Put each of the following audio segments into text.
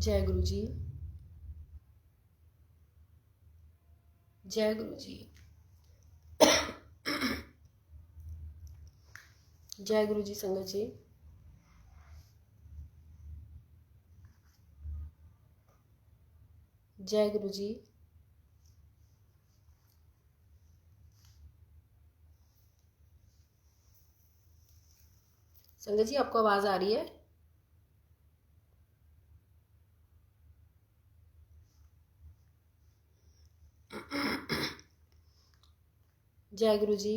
जय गुरु जी। जय गुरु जी। जय गुरु जी संगत जी। जय गुरु जी। संगत जी आपको आवाज़ आ रही है? जय गुरु जी।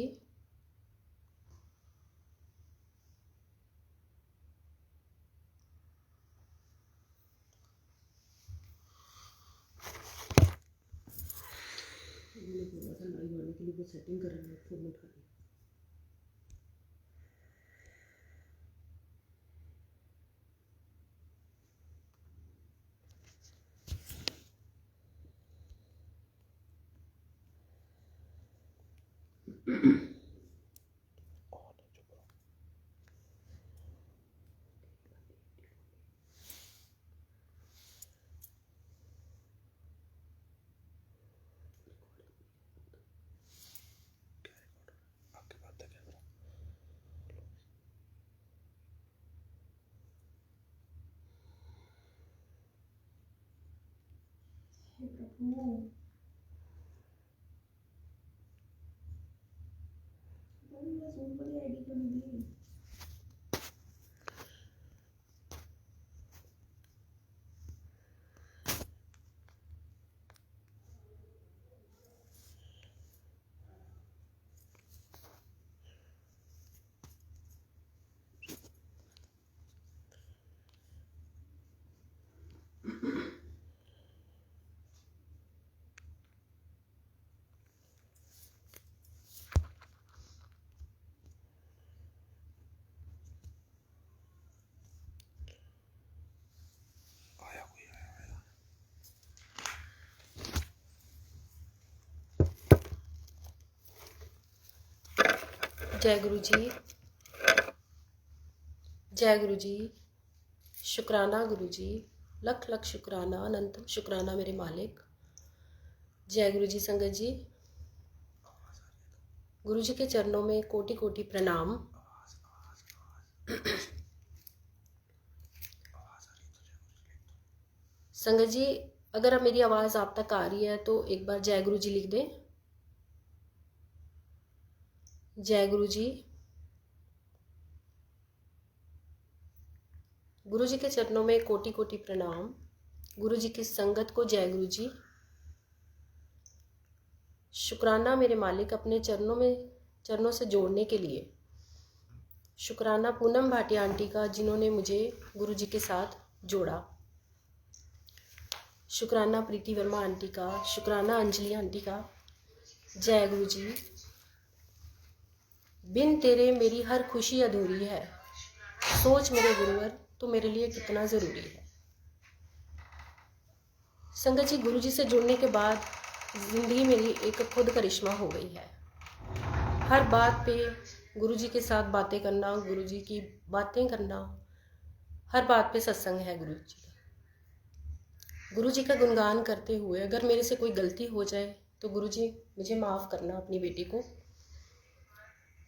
मैंने बोला था लाइव आने के लिए, वो सेटिंग कर रही है, फोन उठा रही है। जय गुरु जी। जय गुरु जी। शुक्राना गुरु जी, लख लख शुक्राना, अनंतम शुक्राना मेरे मालिक। जय गुरु जी संगत जी। गुरु जी के चरणों में कोटि कोटि प्रणाम। संगत जी अगर अब मेरी आवाज़ आप तक आ रही है तो एक बार जय गुरु जी लिख दें। जय गुरु जी। गुरु जी के चरणों में कोटि कोटि प्रणाम। गुरु जी की संगत को जय गुरु जी। शुक्राना मेरे मालिक अपने चरणों से जोड़ने के लिए। शुक्राना पूनम भाटिया आंटी का जिन्होंने मुझे गुरु जी के साथ जोड़ा। शुक्राना प्रीति वर्मा आंटी का। शुक्राना अंजलि आंटी का। जय गुरु जी। बिन तेरे मेरी हर खुशी अधूरी है, सोच मेरे गुरुवर तो मेरे लिए कितना ज़रूरी है। संगत जी गुरु जी से जुड़ने के बाद ज़िंदगी मेरी एक खुद करिश्मा हो गई है। हर बात पे गुरु जी के साथ बातें करना, गुरु जी की बातें करना, हर बात पे सत्संग है गुरु जी का। गुरु जी का गुणगान करते हुए अगर मेरे से कोई गलती हो जाए तो गुरु जी मुझे माफ़ करना, अपनी बेटी को।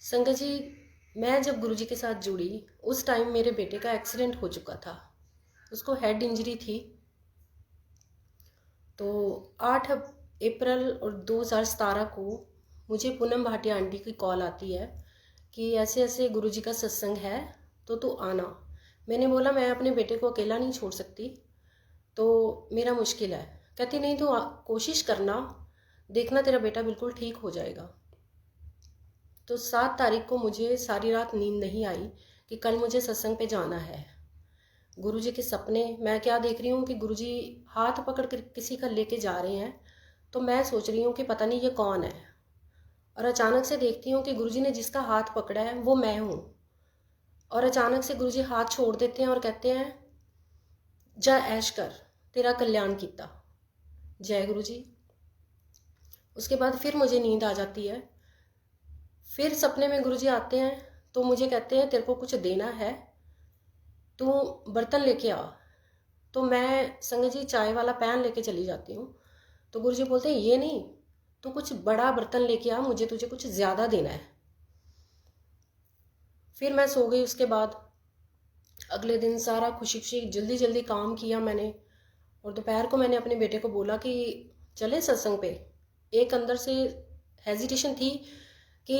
संगत जी मैं जब गुरु जी के साथ जुड़ी उस टाइम मेरे बेटे का एक्सीडेंट हो चुका था, उसको हेड इंजरी थी। तो 8 अप्रैल और 2017 को मुझे पूनम भाटिया आंटी की कॉल आती है कि ऐसे ऐसे गुरु जी का सत्संग है तो तू आना। मैंने बोला मैं अपने बेटे को अकेला नहीं छोड़ सकती, तो मेरा मुश्किल है। कहती नहीं तो कोशिश करना, देखना तेरा बेटा बिल्कुल ठीक हो जाएगा। तो 7 तारीख को मुझे सारी रात नींद नहीं आई कि कल मुझे सत्संग पे जाना है। गुरु जी के सपने मैं क्या देख रही हूँ कि गुरु जी हाथ पकड़ कर किसी का लेके जा रहे हैं। तो मैं सोच रही हूँ कि पता नहीं ये कौन है, और अचानक से देखती हूँ कि गुरु जी ने जिसका हाथ पकड़ा है वो मैं हूँ। और अचानक से गुरु जी हाथ छोड़ देते हैं और कहते हैं जा ऐश कर, तेरा कल्याण किता। जय गुरु जी। उसके बाद फिर मुझे नींद आ जाती है। फिर सपने में गुरु जी आते हैं तो मुझे कहते हैं तेरे को कुछ देना है, तू बर्तन लेके आ। तो मैं संगत जी चाय वाला पैन लेके चली जाती हूँ। तो गुरुजी बोलते हैं ये नहीं, तो कुछ बड़ा बर्तन लेके आ, मुझे तुझे कुछ ज़्यादा देना है। फिर मैं सो गई। उसके बाद अगले दिन सारा खुशी खुशी जल्दी जल्दी काम किया मैंने। और दोपहर को मैंने अपने बेटे को बोला कि चले सत्संग पे। एक अंदर से हेजिटेशन थी कि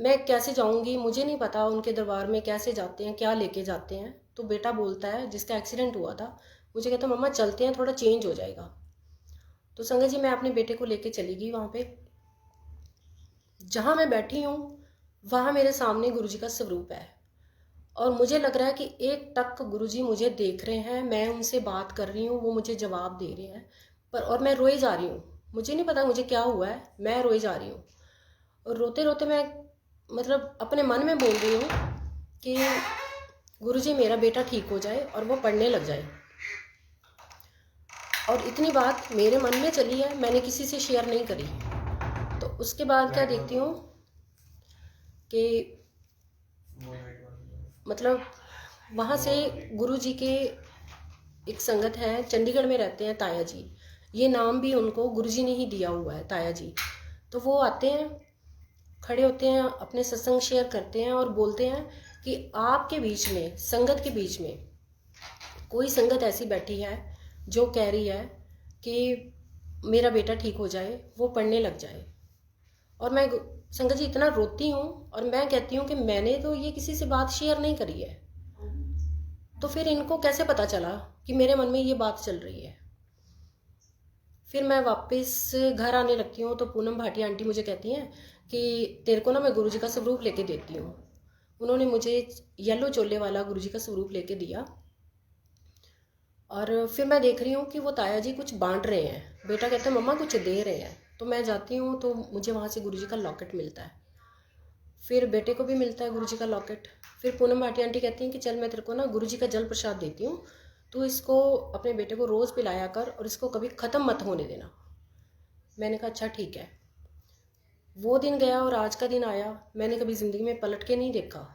मैं कैसे जाऊंगी, मुझे नहीं पता उनके दरबार में कैसे जाते हैं, क्या लेके जाते हैं। तो बेटा बोलता है, जिसका एक्सीडेंट हुआ था, मुझे कहता मम्मा चलते हैं, थोड़ा चेंज हो जाएगा। तो संगत जी मैं अपने बेटे को लेके चली गई वहाँ पे। जहाँ मैं बैठी हूँ वहाँ मेरे सामने गुरुजी का स्वरूप है और मुझे लग रहा है कि एक टक गुरुजी मुझे देख रहे हैं, मैं उनसे बात कर रही हूँ, वो मुझे जवाब दे रहे हैं। पर और मैं रोई जा रही हूँ, मुझे नहीं पता मुझे क्या हुआ है, मैं रोई जा रही हूँ। और रोते रोते मैं मतलब अपने मन में बोल रही हूँ कि गुरुजी मेरा बेटा ठीक हो जाए और वो पढ़ने लग जाए। और इतनी बात मेरे मन में चली है, मैंने किसी से शेयर नहीं करी। तो उसके बाद क्या देखती हूँ कि मतलब वहाँ से गुरुजी के एक संगत है, चंडीगढ़ में रहते हैं ताया जी। ये नाम भी उनको गुरुजी ने ही दिया हुआ है, ताया जी। तो वो आते हैं, खड़े होते हैं, अपने सत्संग शेयर करते हैं और बोलते हैं कि आपके बीच में, संगत के बीच में कोई संगत ऐसी बैठी है जो कह रही है कि मेरा बेटा ठीक हो जाए, वो पढ़ने लग जाए। और मैं संगत जी इतना रोती हूँ और मैं कहती हूँ कि मैंने तो ये किसी से बात शेयर नहीं करी है, तो फिर इनको कैसे पता चला कि मेरे मन में ये बात चल रही है। फिर मैं वापस घर आने लगती हूँ तो पूनम भाटिया आंटी मुझे कहती हैं कि तेरे को ना मैं गुरुजी का स्वरूप लेके देती हूँ। उन्होंने मुझे येलो चोले वाला गुरुजी का स्वरूप लेके दिया। और फिर मैं देख रही हूँ कि वो ताया जी कुछ बांट रहे हैं। बेटा कहता है मम्मा कुछ दे रहे हैं। तो मैं जाती हूँ तो मुझे वहाँ से गुरुजी का लॉकेट मिलता है। फिर बेटे को भी मिलता है गुरुजी का लॉकेट। फिर पूनम भाटिया आंटी कहती हैं कि चल मैं तेरे को ना गुरुजी का जल प्रसाद देती हूँ, तो इसको अपने बेटे को रोज़ पिलाया कर और इसको कभी ख़त्म मत होने देना। मैंने कहा अच्छा ठीक है। वो दिन गया और आज का दिन आया, मैंने कभी ज़िंदगी में पलट के नहीं देखा।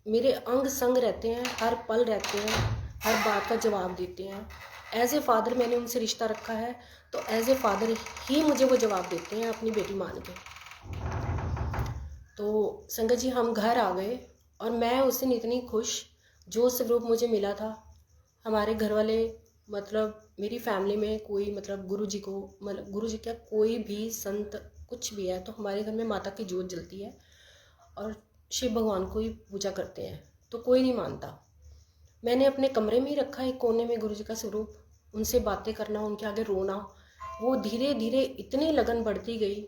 मेरे अंग संग रहते हैं, हर पल रहते हैं, हर बात का जवाब देते हैं। एज ए फादर मैंने उनसे रिश्ता रखा है, तो एज ए फादर ही मुझे वो जवाब देते हैं अपनी बेटी मान के। तो संगत जी हम घर आ गए और मैं उस दिन इतनी खुश, जो स्वरूप मुझे मिला था। हमारे घर वाले मतलब मेरी फैमिली में कोई मतलब गुरुजी को, मतलब गुरुजी क्या कोई भी संत कुछ भी है तो हमारे घर में माता की जोत जलती है और शिव भगवान को ही पूजा करते हैं, तो कोई नहीं मानता। मैंने अपने कमरे में ही रखा एक कोने में गुरुजी का स्वरूप, उनसे बातें करना, उनके आगे रोना, वो धीरे धीरे इतनी लगन बढ़ती गई।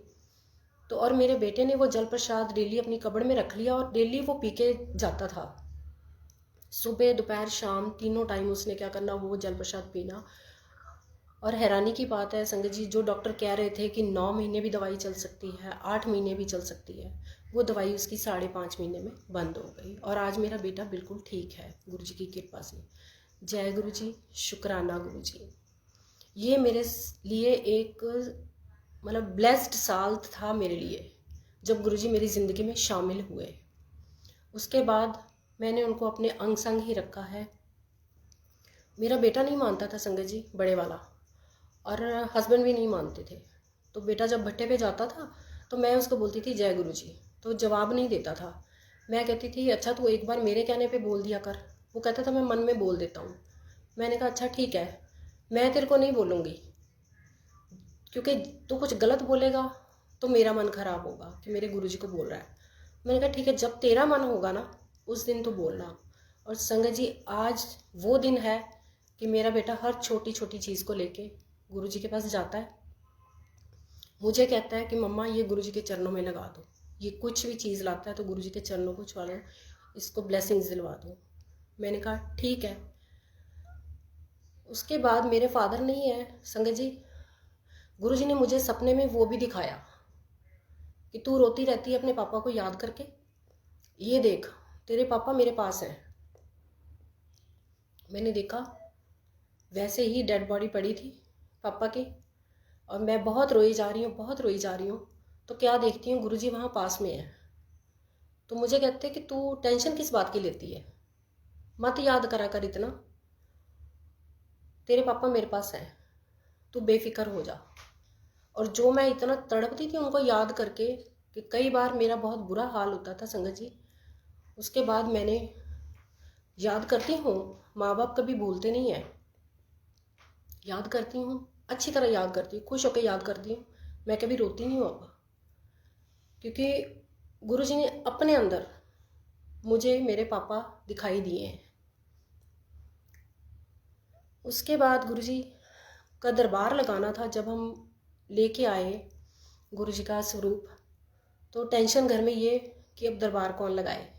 तो और मेरे बेटे ने वो जल प्रसाद डेली अपनी कब्र में रख लिया और डेली वो पी के जाता था। सुबह दोपहर शाम तीनों टाइम उसने क्या करना, वो जल प्रसाद पीना। और हैरानी की बात है संगत जी, जो डॉक्टर कह रहे थे कि 9 महीने भी दवाई चल सकती है, 8 महीने भी चल सकती है, वो दवाई उसकी 5.5 महीने में बंद हो गई और आज मेरा बेटा बिल्कुल ठीक है गुरुजी की कृपा से। जय गुरुजी, शुक्राना गुरुजी। ये मेरे लिए एक मतलब ब्लेस्ड साल था मेरे लिए, जब गुरुजी मेरी ज़िंदगी में शामिल हुए। उसके बाद मैंने उनको अपने अंग संग ही रखा है। मेरा बेटा नहीं मानता था संगत जी, बड़े वाला, और हस्बैंड भी नहीं मानते थे। तो बेटा जब भट्टे पे जाता था तो मैं उसको बोलती थी जय गुरुजी, तो जवाब नहीं देता था। मैं कहती थी अच्छा तू एक बार मेरे कहने पे बोल दिया कर। वो कहता था मैं मन में बोल देता हूँ। मैंने कहा अच्छा ठीक है, मैं तेरे को नहीं बोलूँगी, क्योंकि तू कुछ गलत बोलेगा तो मेरा मन खराब होगा कि मेरे गुरुजी को बोल रहा है। मैंने कहा ठीक है, जब तेरा मन होगा ना उस दिन तो बोलना। और संगत जी आज वो दिन है कि मेरा बेटा हर छोटी छोटी चीज़ को लेके गुरुजी के पास जाता है। मुझे कहता है कि मम्मा ये गुरुजी के चरणों में लगा दो, ये कुछ भी चीज़ लाता है तो गुरुजी के चरणों को छुआ दो, इसको ब्लेसिंग्स दिलवा दो। मैंने कहा ठीक है। उसके बाद मेरे फादर नहीं है संगत जी, गुरुजी ने मुझे सपने में वो भी दिखाया कि तू रोती रहती है अपने पापा को याद करके, ये देख तेरे पापा मेरे पास हैं। मैंने देखा वैसे ही डेड बॉडी पड़ी थी पापा की, और मैं बहुत रोई जा रही हूँ, बहुत रोई जा रही हूँ। तो क्या देखती हूँ गुरुजी वहाँ पास में है। तो मुझे कहते कि तू टेंशन किस बात की लेती है, मत याद करा कर इतना। तेरे पापा मेरे पास हैं, तू बेफिक्र हो जा। और जो मैं इतना तड़पती थी उनको याद करके कि कई बार मेरा बहुत बुरा हाल होता था संगत जी, उसके बाद मैंने याद करती हूँ। माँ बाप कभी भूलते नहीं हैं, याद करती हूँ, अच्छी तरह याद करती हूँ, खुश होकर याद करती हूँ। मैं कभी रोती नहीं हूँ अब, क्योंकि गुरुजी ने अपने अंदर मुझे मेरे पापा दिखाई दिए हैं। उसके बाद गुरुजी का दरबार लगाना था। जब हम लेके आए गुरुजी का स्वरूप, तो टेंशन घर में ये कि अब दरबार कौन लगाए।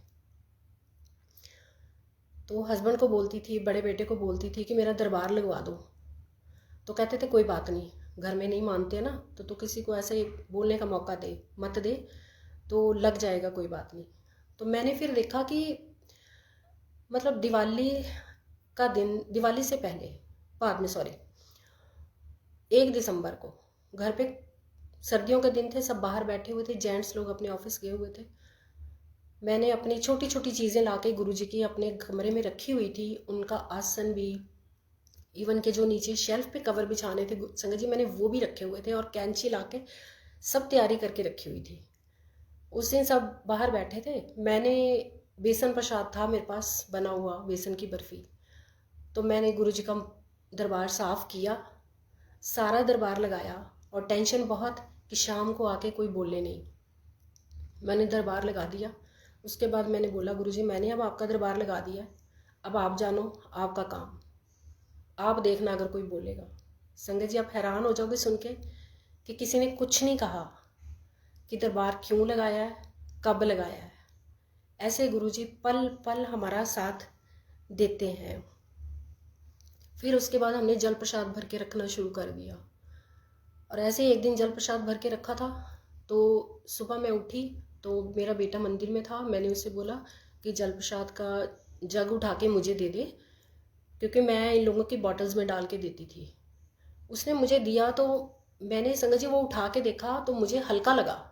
तो हस्बैंड को बोलती थी, बड़े बेटे को बोलती थी कि मेरा दरबार लगवा दो। तो कहते थे कोई बात नहीं, घर में नहीं मानते ना, तो तू किसी को ऐसे बोलने का मौका दे मत दे, तो लग जाएगा, कोई बात नहीं। तो मैंने फिर देखा कि मतलब दिवाली का दिन, दिवाली से पहले, बाद में सॉरी, 1 दिसंबर को घर पे, सर्दियों के दिन थे, सब बाहर बैठे हुए थे, जेंट्स लोग अपने ऑफिस गए हुए थे। मैंने अपनी छोटी छोटी चीज़ें लाके गुरुजी की अपने कमरे में रखी हुई थी। उनका आसन भी, इवन के जो नीचे शेल्फ पे कवर बिछाने थे संगत जी, मैंने वो भी रखे हुए थे, और कैंची लाके सब तैयारी करके रखी हुई थी। उस दिन सब बाहर बैठे थे। मैंने बेसन प्रसाद था मेरे पास बना हुआ, बेसन की बर्फ़ी, तो मैंने गुरुजी का दरबार साफ़ किया, सारा दरबार लगाया। और टेंशन बहुत कि शाम को आके कोई बोले नहीं, मैंने दरबार लगा दिया। उसके बाद मैंने बोला गुरुजी मैंने अब आपका दरबार लगा दिया, अब आप जानो, आपका काम, आप देखना अगर कोई बोलेगा। संगत जी आप हैरान हो जाओगे सुन के कि किसी ने कुछ नहीं कहा कि दरबार क्यों लगाया है, कब लगाया है। ऐसे गुरुजी पल पल हमारा साथ देते हैं। फिर उसके बाद हमने जल प्रसाद भर के रखना शुरू कर दिया। और ऐसे ही एक दिन जल प्रसाद भर के रखा था, तो सुबह मैं उठी तो मेरा बेटा मंदिर में था। मैंने उससे बोला कि जल प्रसाद का जग उठा के मुझे दे दे, क्योंकि मैं इन लोगों की बॉटल्स में डाल के देती थी। उसने मुझे दिया, तो मैंने संगत जी वो उठा के देखा तो मुझे हल्का लगा।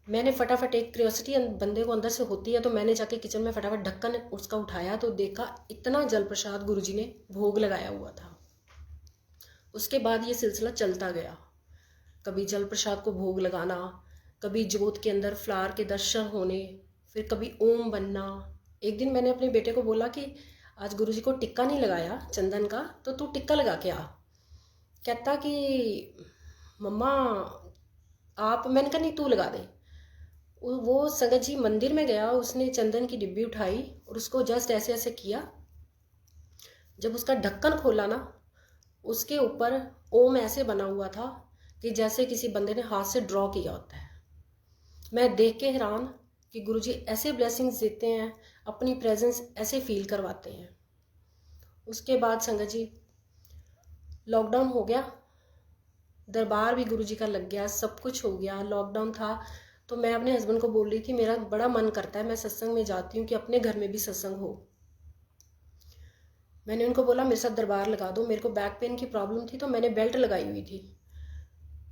मैंने फटाफट, एक क्यूरियोसिटी बंदे को अंदर से होती है, तो मैंने जाके किचन में फटाफट ढक्कन उसका उठाया तो देखा इतना जल प्रसाद गुरुजी ने भोग लगाया हुआ था। उसके बाद ये सिलसिला चलता गया, कभी जल प्रसाद को भोग लगाना, कभी जोत के अंदर फ्लावर के दर्शन होने, फिर कभी ओम बनना। एक दिन मैंने अपने बेटे को बोला कि आज गुरुजी को टिक्का नहीं लगाया चंदन का, तो तू टिक्का लगा के आ। कहता कि मम्मा आप, मैंने कहा नहीं तू लगा दे। वो संगत जी मंदिर में गया, उसने चंदन की डिब्बी उठाई और उसको जस्ट ऐसे ऐसे किया। जब उसका ढक्कन खोला ना, उसके ऊपर ओम ऐसे बना हुआ था कि जैसे किसी बंदे ने हाथ से ड्रॉ किया होता है। मैं देख के हैरान कि गुरुजी ऐसे ब्लेसिंग्स देते हैं, अपनी प्रेजेंस ऐसे फील करवाते हैं। उसके बाद संगत जी लॉकडाउन हो गया, दरबार भी गुरुजी का लग गया, सब कुछ हो गया। लॉकडाउन था तो मैं अपने हस्बैंड को बोल रही थी मेरा बड़ा मन करता है, मैं सत्संग में जाती हूँ, कि अपने घर में भी सत्संग हो। मैंने उनको बोला मेरे साथ दरबार लगा दो। मेरे को बैक पेन की प्रॉब्लम थी तो मैंने बेल्ट लगाई हुई थी,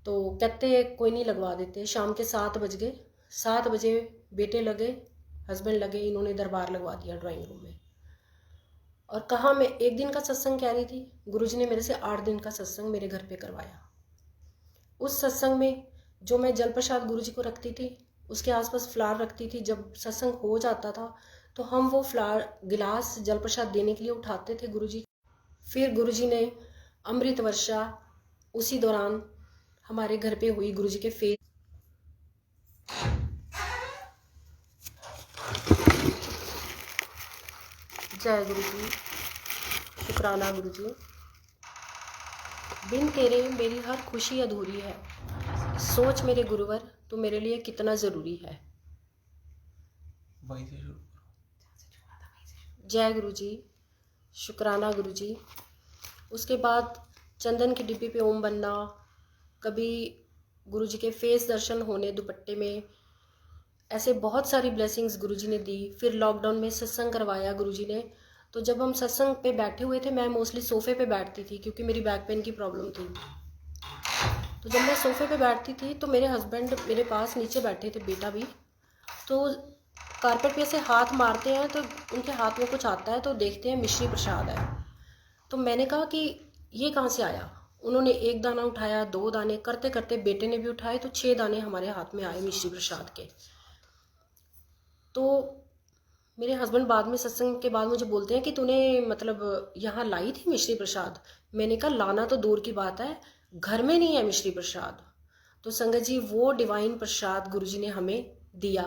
तो कहते कोई नहीं लगवा देते। शाम के 7 बज गए, 7 बजे बेटे लगे, हस्बैंड लगे, इन्होंने दरबार लगवा दिया ड्राइंग रूम में। और कहाँ मैं 1 दिन का सत्संग कह रही थी, गुरुजी ने मेरे से 8 दिन का सत्संग मेरे घर पे करवाया। उस सत्संग में जो मैं जल प्रसाद गुरुजी को रखती थी, उसके आसपास फ्लावर रखती थी। जब सत्संग हो जाता था तो हम वो फ्लावर गिलास जल प्रसाद देने के लिए उठाते थे गुरुजी। फिर गुरुजी ने अमृत वर्षा उसी दौरान हमारे घर पे हुई। गुरुजी के फेस, जय गुरुजी, शुक्राना गुरुजी। बिन तेरे मेरी हर खुशी अधूरी है, सोच मेरे गुरुवर तू मेरे लिए कितना ज़रूरी है। जय गुरुजी, शुक्राना गुरुजी। उसके बाद चंदन की डिब्बी पे ओम बनना, कभी गुरुजी के फेस दर्शन होने दुपट्टे में, ऐसे बहुत सारी ब्लेसिंग्स गुरुजी ने दी। फिर लॉकडाउन में सत्संग करवाया गुरुजी ने। तो जब हम सत्संग पे बैठे हुए थे, मैं मोस्टली सोफ़े पे बैठती थी क्योंकि मेरी बैक पेन की प्रॉब्लम थी। तो जब मैं सोफ़े पे बैठती थी तो मेरे हस्बैंड मेरे पास नीचे बैठे थे, बेटा भी, तो कारपेट पे से हाथ मारते हैं तो उनके हाथ में कुछ आता है, तो देखते हैं मिश्री प्रसाद है। तो मैंने कहा कि ये कहाँ से आया। उन्होंने एक दाना उठाया, 2 दाने, करते करते बेटे ने भी उठाए तो 6 दाने हमारे हाथ में आए मिश्री प्रसाद के। तो मेरे हस्बैंड बाद में सत्संग के बाद मुझे बोलते हैं कि तूने मतलब यहाँ लाई थी मिश्री प्रसाद। मैंने कहा लाना तो दूर की बात है, घर में नहीं है मिश्री प्रसाद। तो संगत जी वो डिवाइन प्रसाद गुरुजी ने हमें दिया।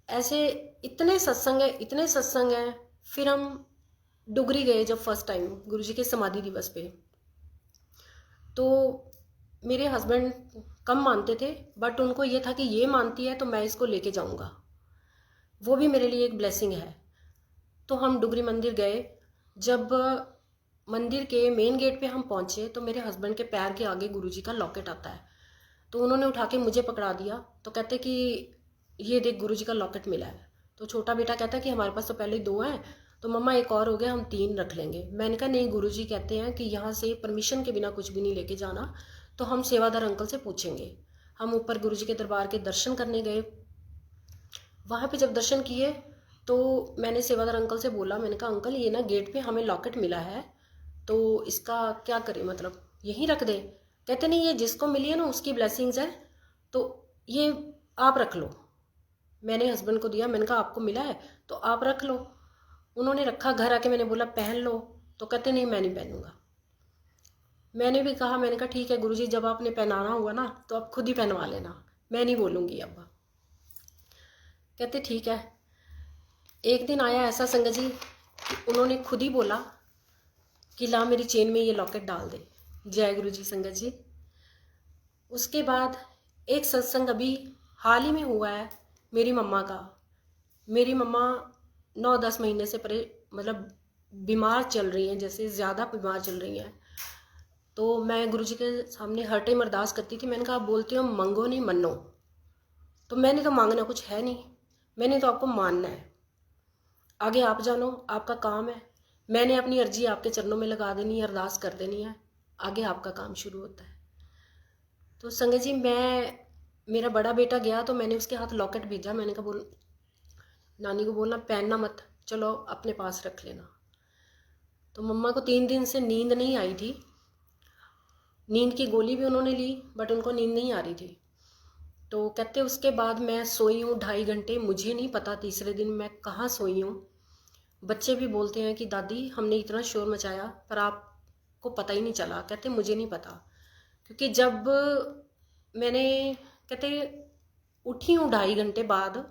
ऐसे इतने सत्संग है, इतने सत्संग है। फिर हम डुगरी गए जब फर्स्ट टाइम गुरुजी के समाधि दिवस पे। तो मेरे हस्बैंड कम मानते थे, बट उनको ये था कि ये मानती है तो मैं इसको लेके जाऊंगा, वो भी मेरे लिए एक ब्लेसिंग है। तो हम डुगरी मंदिर गए। जब मंदिर के मेन गेट पे हम पहुंचे तो मेरे हस्बैंड के पैर के आगे गुरुजी का लॉकेट आता है। तो उन्होंने उठा के मुझे पकड़ा दिया। तो कहते कि ये देख गुरुजी का लॉकेट मिला है। तो छोटा बेटा कहता है कि हमारे पास तो पहले 2 हैं, तो मम्मा एक और हो गया, हम 3 रख लेंगे। मैंने कहा नहीं, गुरुजी कहते हैं कि यहाँ से परमिशन के बिना कुछ भी नहीं लेके जाना। तो हम सेवादार अंकल से पूछेंगे। हम ऊपर गुरुजी के दरबार के दर्शन करने गए। वहाँ पे जब दर्शन किए तो मैंने सेवादार अंकल से बोला, मैंने कहा अंकल ये ना गेट पे हमें लॉकेट मिला है, तो इसका क्या करें, मतलब यहीं रख दें। कहते नहीं, ये जिसको मिली है ना उसकी ब्लेसिंग्स है, तो ये आप रख लो। मैंने हस्बैंड को दिया, मैंने कहा आपको मिला है तो आप रख लो। उन्होंने रखा। घर आके मैंने बोला पहन लो, तो कहते नहीं मैं नहीं पहनूंगा। मैंने भी कहा, मैंने कहा ठीक है गुरुजी, जब आपने पहनाना हुआ ना तो आप खुद ही पहनवा लेना, मैं नहीं बोलूँगी अब। कहते ठीक है। एक दिन आया ऐसा संगत जी कि उन्होंने खुद ही बोला कि ला मेरी चेन में ये लॉकेट डाल दे। जय गुरु जी संगत जी। उसके बाद एक सत्संग अभी हाल ही में हुआ है मेरी मम्मा का। मेरी मम्मा 9-10 महीने से मतलब बीमार चल रही हैं, जैसे ज़्यादा बीमार चल रही हैं। तो मैं गुरु जी के सामने हर टाइम अरदास करती थी। मैंने कहा आप बोलते हो मंगो नहीं मनो, तो मैंने तो मांगना कुछ है नहीं, मैंने तो आपको मानना है। आगे आप जानो, आपका काम है। मैंने अपनी अर्जी आपके चरणों में लगा देनी है, अरदास कर देनी है, आगे आपका काम शुरू होता है। तो संगत जी मेरा बड़ा बेटा गया तो मैंने उसके हाथ लॉकेट भेजा। मैंने कहा नानी को बोलना पहनना मत, चलो अपने पास रख लेना। तो मम्मा को 3 दिन से नींद नहीं आई थी। नींद की गोली भी उन्होंने ली बट उनको नींद नहीं आ रही थी। तो कहते उसके बाद मैं सोई हूँ 2.5 घंटे, मुझे नहीं पता तीसरे दिन मैं कहाँ सोई हूँ। बच्चे भी बोलते हैं कि दादी हमने इतना शोर मचाया पर आपको पता ही नहीं चला। कहते मुझे नहीं पता, क्योंकि जब मैंने कहते उठी हूँ 2.5 घंटे बाद,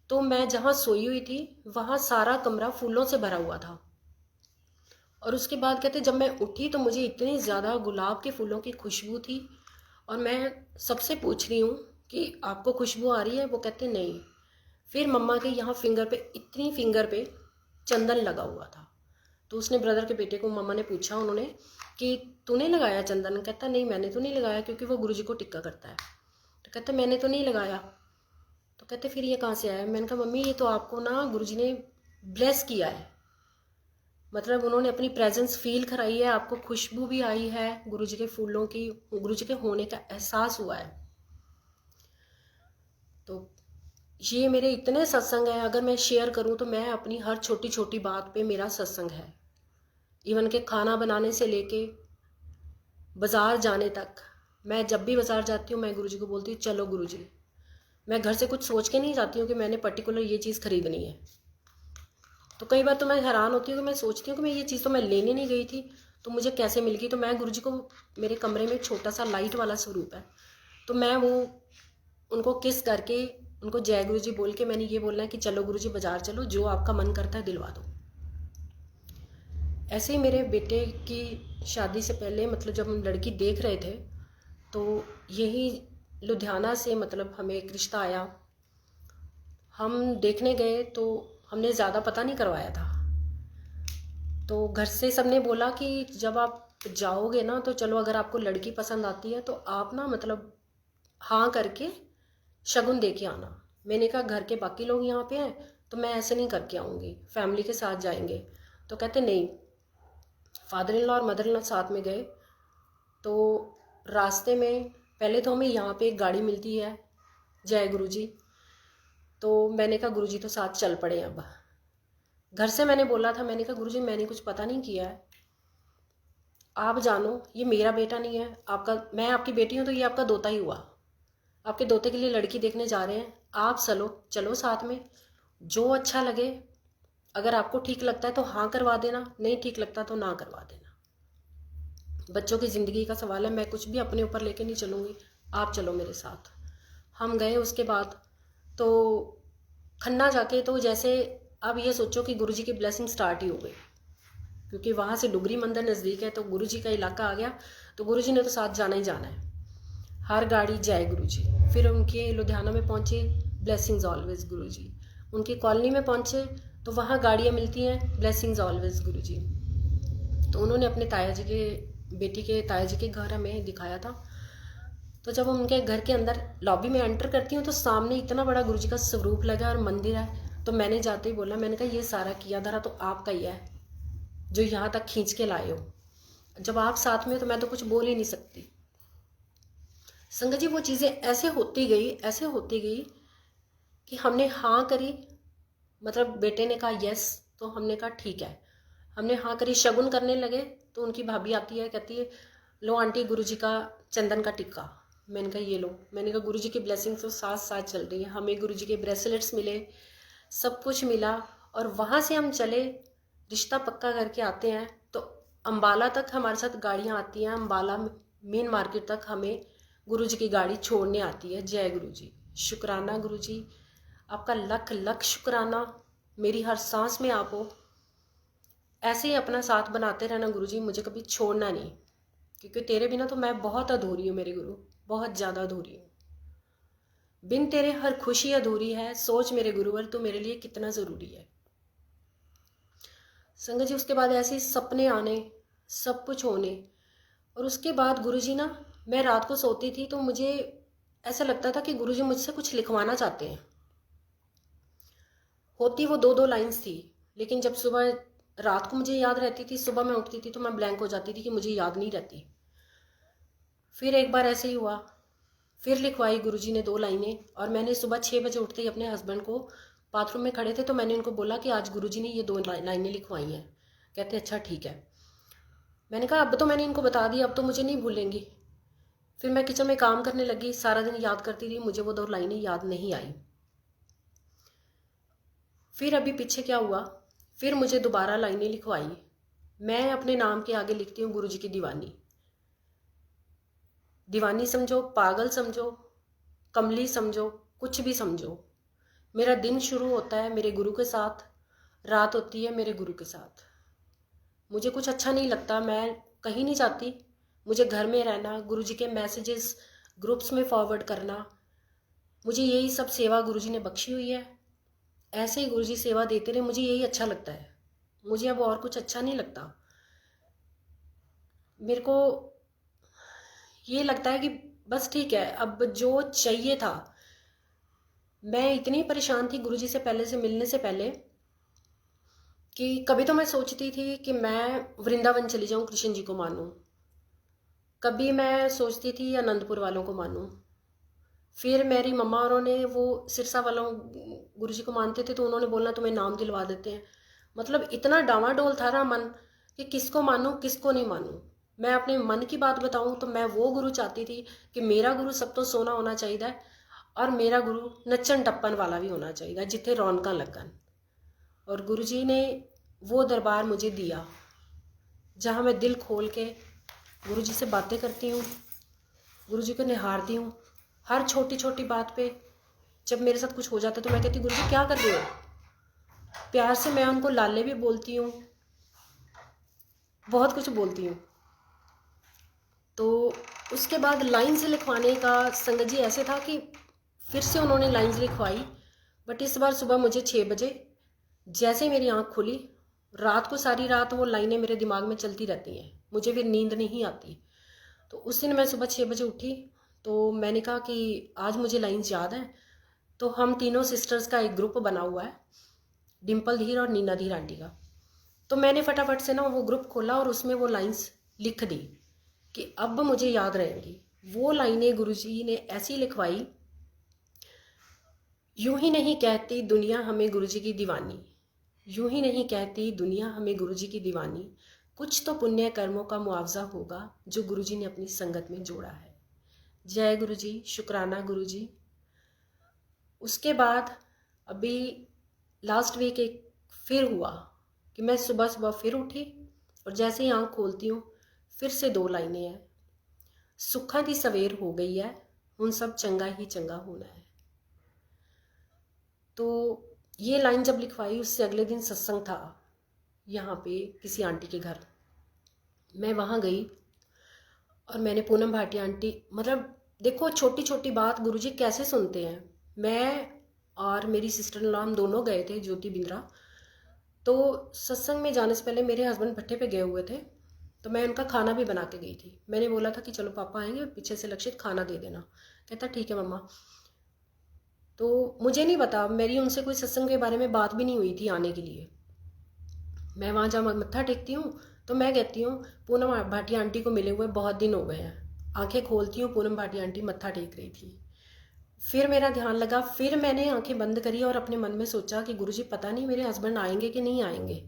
तो मैं जहाँ सोई हुई थी वहाँ सारा कमरा फूलों से भरा हुआ था। और उसके बाद कहते जब मैं उठी तो मुझे इतनी ज़्यादा गुलाब के फूलों की खुशबू थी। और मैं सबसे पूछ रही हूँ कि आपको खुशबू आ रही है, वो कहते नहीं। फिर मम्मा के यहाँ इतनी फिंगर पे चंदन लगा हुआ था। तो उसने ब्रदर के बेटे को मम्मा ने पूछा उन्होंने कि तूने लगाया चंदन? कहता नहीं मैंने तो नहीं लगाया, क्योंकि वो गुरुजी को टिक्का करता है। तो कहते मैंने तो नहीं लगाया। तो कहते फिर ये कहाँ से आया? मैंने कहा मम्मी ये तो आपको ना गुरुजी ने ब्लेस किया है, मतलब उन्होंने अपनी प्रेजेंस फील कराई है, आपको खुशबू भी आई है गुरुजी के फूलों की, गुरुजी के होने का एहसास हुआ है। तो ये मेरे इतने सत्संग हैं, अगर मैं शेयर करूं तो मैं अपनी हर छोटी छोटी बात पे मेरा सत्संग है। इवन के खाना बनाने से लेके बाज़ार जाने तक, मैं जब भी बाज़ार जाती हूँ मैं गुरुजी को बोलती हूँ चलो गुरुजी। मैं घर से कुछ सोच के नहीं जाती हूँ कि मैंने पर्टिकुलर ये चीज़ खरीदनी है। तो कई बार तो मैं हैरान होती हूँ कि मैं सोचती हूँ कि मैं ये चीज़ तो मैं लेने नहीं गई थी, तो मुझे कैसे मिल गई। तो मैं गुरुजी को, मेरे कमरे में छोटा सा लाइट वाला स्वरूप है, तो मैं वो उनको किस करके उनको जय गुरु जी बोल के मैंने ये बोलना है कि चलो गुरु जी बाज़ार चलो, जो आपका मन करता है दिलवा दो। ऐसे ही मेरे बेटे की शादी से पहले, मतलब जब हम लड़की देख रहे थे, तो यही लुधियाना से मतलब हमें एक रिश्ता आया। हम देखने गए तो हमने ज़्यादा पता नहीं करवाया था। तो घर से सबने बोला कि जब आप जाओगे ना तो चलो, अगर आपको लड़की पसंद आती है तो आप ना मतलब हाँ करके शगुन दे के आना। मैंने कहा घर के बाकी लोग यहाँ पे हैं तो मैं ऐसे नहीं करके आऊँगी, फैमिली के साथ जाएंगे। तो कहते नहीं। फादर इन लॉ और मदर इन लॉ साथ में गए। तो रास्ते में पहले तो हमें यहाँ पे एक गाड़ी मिलती है, जय गुरु जी। तो मैंने कहा गुरु जी तो साथ चल पड़े अब। घर से मैंने बोला था, मैंने कहा गुरुजी मैंने कुछ पता नहीं किया है, आप जानो, ये मेरा बेटा नहीं है आपका, मैं आपकी बेटी हूँ तो ये आपका दोता ही हुआ, आपके दोते के लिए लड़की देखने जा रहे हैं, आप चलो चलो साथ में, जो अच्छा लगे, अगर आपको ठीक लगता है तो हाँ करवा देना, नहीं ठीक लगता तो ना करवा देना। बच्चों की ज़िंदगी का सवाल है, मैं कुछ भी अपने ऊपर लेके नहीं चलूँगी, आप चलो मेरे साथ। हम गए। उसके बाद तो खन्ना जाके तो जैसे अब ये सोचो कि गुरुजी की ब्लेसिंग स्टार्ट ही हो गई, क्योंकि वहाँ से डुगरी मंदिर नज़दीक है तो गुरुजी का इलाका आ गया, तो गुरुजी ने तो साथ जाना ही जाना है, हर गाड़ी जय गुरुजी। फिर उनके लुधियाना में पहुँचे, ब्लेसिंग्स ऑलवेज गुरुजी। उनकी कॉलोनी में पहुँचे तो वहाँ गाड़ियाँ मिलती हैं, ब्लेसिंग्स ऑलवेज गुरुजी। तो उन्होंने अपने ताया जी के बेटी के ताया जी के घर हमें दिखाया था। तो जब उनके घर के अंदर लॉबी में एंटर करती हूँ तो सामने इतना बड़ा गुरुजी का स्वरूप लगा और मंदिर है। तो मैंने जाते ही बोला, मैंने कहा ये सारा किया धरा तो आपका ही है, जो यहाँ तक खींच के लाए हो। जब आप साथ में हो तो मैं तो कुछ बोल ही नहीं सकती। संगत जी वो चीज़ें ऐसे होती गई कि हमने हाँ करी, मतलब बेटे ने कहा यस, तो हमने कहा ठीक है, हमने हाँ करी। शगुन करने लगे तो उनकी भाभी आती है, कहती है लो आंटी गुरुजी का चंदन का टिक्का। मैंने कहा ये लो। मैंने कहा गुरुजी की ब्लेसिंग तो साथ साथ चल रही है, हमें गुरुजी के ब्रेसलेट्स मिले, सब कुछ मिला। और वहाँ से हम चले, रिश्ता पक्का करके आते हैं तो अम्बाला तक हमारे साथ गाड़ियाँ आती हैं, अम्बाला मेन मार्केट तक हमें गुरुजी की गाड़ी छोड़ने आती है। जय गुरुजी, शुक्राना गुरुजी, आपका लख लख शुक्राना, मेरी हर सांस में आप हो। ऐसे ही अपना साथ बनाते रहना गुरुजी, मुझे कभी छोड़ना नहीं, क्योंकि तेरे बिना तो मैं बहुत अधूरी हूँ मेरे गुरु, बहुत ज़्यादा अधूरी हूँ। बिन तेरे हर खुशी अधूरी है, सोच मेरे गुरुवर तू मेरे लिए कितना ज़रूरी है। संगत जी उसके बाद ऐसे सपने आने, सब कुछ होने। और उसके बाद गुरुजी ना, मैं रात को सोती थी तो मुझे ऐसा लगता था कि गुरुजी मुझसे कुछ लिखवाना चाहते हैं। होती वो दो दो लाइंस थी, लेकिन जब सुबह रात को मुझे याद रहती थी, सुबह मैं उठती थी तो मैं ब्लैंक हो जाती थी कि मुझे याद नहीं रहती। फिर एक बार ऐसे ही हुआ, फिर लिखवाई गुरुजी ने दो लाइनें, और मैंने सुबह 6 बजे उठते ही अपने हस्बैंड को, बाथरूम में खड़े थे तो मैंने उनको बोला कि आज गुरुजी ने ये दो लाइनें लिखवाई हैं। कहते अच्छा ठीक है। मैंने कहा अब तो मैंने इनको बता दिया, अब तो मुझे नहीं भूलेंगी। फिर मैं किचन में काम करने लगी, सारा दिन याद करती रही, मुझे वो दो लाइनें याद नहीं आई। फिर अभी पीछे क्या हुआ, फिर मुझे दोबारा लाइनें लिखवाई। मैं अपने नाम के आगे लिखती हूँ गुरुजी की दीवानी। दीवानी समझो, पागल समझो, कमली समझो, कुछ भी समझो। मेरा दिन शुरू होता है मेरे गुरु के साथ, रात होती है मेरे गुरु के साथ। मुझे कुछ अच्छा नहीं लगता, मैं कहीं नहीं जाती, मुझे घर में रहना, गुरुजी के मैसेजेस ग्रुप्स में फॉरवर्ड करना, मुझे यही सब सेवा गुरुजी ने बख्शी हुई है। ऐसे ही गुरुजी सेवा देते रहे, मुझे यही अच्छा लगता है, मुझे अब और कुछ अच्छा नहीं लगता। मेरे को ये लगता है कि बस ठीक है, अब जो चाहिए था। मैं इतनी परेशान थी गुरुजी से पहले से मिलने से पहले कि कभी तो मैं सोचती थी कि मैं वृंदावन चली जाऊं, कृष्ण जी को मानूं। कभी मैं सोचती थी आनंदपुर वालों को मानूं। फिर मेरी मम्मा और ने वो सिरसा वालों गुरुजी को मानते थे तो उन्होंने बोलना तुम्हें नाम दिलवा देते हैं। मतलब इतना डावाडोल था ना मन कि किसको मानूं किसको नहीं मानूं। मैं अपने मन की बात बताऊं तो मैं वो गुरु चाहती थी कि मेरा गुरु सब तो सोना होना चाहिए, और मेरा गुरु नच्चन टप्पन वाला भी होना चाहिए, जिथे रौनक लगन। और गुरुजी ने वो दरबार मुझे दिया जहाँ मैं दिल खोल के गुरुजी से बातें करती हूँ, गुरुजी को निहारती हूँ। हर छोटी छोटी बात पे जब मेरे साथ कुछ हो जाता है तो मैं कहती गुरुजी क्या कर रहे हो। प्यार से मैं उनको लाले भी बोलती हूँ, बहुत कुछ बोलती हूँ। तो उसके बाद लाइन्स लिखवाने का संगत जी ऐसे था कि फिर से उन्होंने लाइन्स लिखवाई, बट इस बार सुबह मुझे 6 बजे जैसे मेरी आँख खुली, रात को सारी रात वो लाइनें मेरे दिमाग में चलती रहती हैं, मुझे फिर नींद नहीं आती। तो उस दिन मैं सुबह 6 बजे उठी तो मैंने कहा कि आज मुझे लाइन्स याद हैं। तो हम तीनों सिस्टर्स का एक ग्रुप बना हुआ है, डिम्पल धीर और नीना धीर आंटी का। तो मैंने फटाफट से ना वो ग्रुप खोला और उसमें वो लाइन्स लिख दी कि अब मुझे याद रहेंगी। वो लाइनें गुरुजी ने ऐसी लिखवाई, यूं ही नहीं कहती दुनिया हमें गुरुजी की दीवानी, यूं ही नहीं कहती दुनिया हमें गुरुजी की दीवानी, कुछ तो पुण्य कर्मों का मुआवजा होगा जो गुरुजी ने अपनी संगत में जोड़ा है। जय गुरुजी, शुक्राना गुरुजी। उसके बाद अभी लास्ट वीक एक फिर हुआ कि मैं सुबह सुबह फिर उठी और जैसे ही आँख खोलती हूँ फिर से 2 लाइनें हैं, सुखा दी सवेर हो गई है, उन सब चंगा ही चंगा होना है। तो ये लाइन जब लिखवाई उससे अगले दिन सत्संग था यहाँ पे किसी आंटी के घर। मैं वहाँ गई और मैंने पूनम भाटिया आंटी, मतलब देखो छोटी छोटी बात गुरुजी कैसे सुनते हैं। मैं और मेरी सिस्टर इन लॉ हम दोनों गए थे ज्योति बिंद्रा। तो सत्संग में जाने से पहले मेरे हस्बैंड भट्टे पे गए हुए थे, तो मैं उनका खाना भी बना के गई थी। मैंने बोला था कि चलो पापा आएंगे पीछे से लक्षित खाना दे देना। कहता ठीक है मम्मा। तो मुझे नहीं पता, मेरी उनसे कोई सत्संग के बारे में बात भी नहीं हुई थी आने के लिए। मैं वहाँ जब मत्था टेकती हूँ तो मैं कहती हूँ पूनम भाटिया आंटी को मिले हुए बहुत दिन हो गए हैं। आंखें खोलती हूँ, पूनम भाटिया आंटी मत्था टेक रही थी। फिर मेरा ध्यान लगा, फिर मैंने आंखें बंद करी और अपने मन में सोचा कि गुरुजी पता नहीं मेरे हस्बैंड आएंगे कि नहीं आएंगे।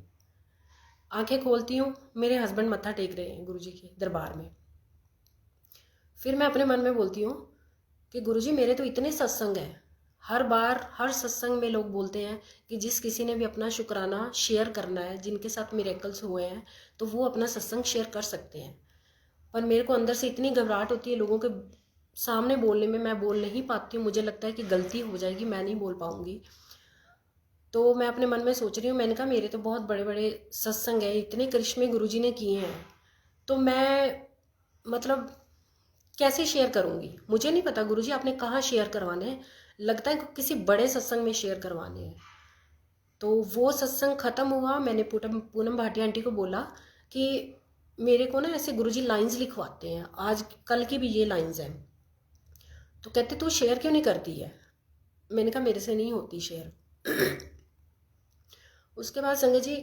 आंखें खोलती हूँ, मेरे हस्बैंड मत्था टेक रहे हैं गुरुजी के दरबार में। फिर मैं अपने मन में बोलती हूँ कि गुरुजी मेरे तो इतने सत्संग हैं, हर बार हर सत्संग में लोग बोलते हैं कि जिस किसी ने भी अपना शुक्राना शेयर करना है, जिनके साथ मिरेकल्स हुए हैं, तो वो अपना सत्संग शेयर कर सकते हैं। पर मेरे को अंदर से इतनी घबराहट होती है लोगों के सामने बोलने में, मैं बोल नहीं पाती हूँ। मुझे लगता है कि गलती हो जाएगी, मैं नहीं बोल पाऊँगी। तो मैं अपने मन में सोच रही हूँ, मैंने कहा मेरे तो बहुत बड़े बड़े सत्संग हैं, इतने करिश्मे गुरुजी ने किए हैं, तो मैं मतलब कैसे शेयर करूँगी। मुझे नहीं पता गुरुजी आपने कहाँ शेयर करवाने हैं, लगता है किसी बड़े सत्संग में शेयर करवाने हैं। तो वो सत्संग ख़त्म हुआ, मैंने पूनम भाटिया आंटी को बोला कि मेरे को ना ऐसे गुरुजी लाइंस लिखवाते हैं, आज कल की भी ये लाइंस हैं। तो कहते तू शेयर क्यों नहीं करती है। मैंने कहा मेरे से नहीं होती शेयर। उसके बाद संगत जी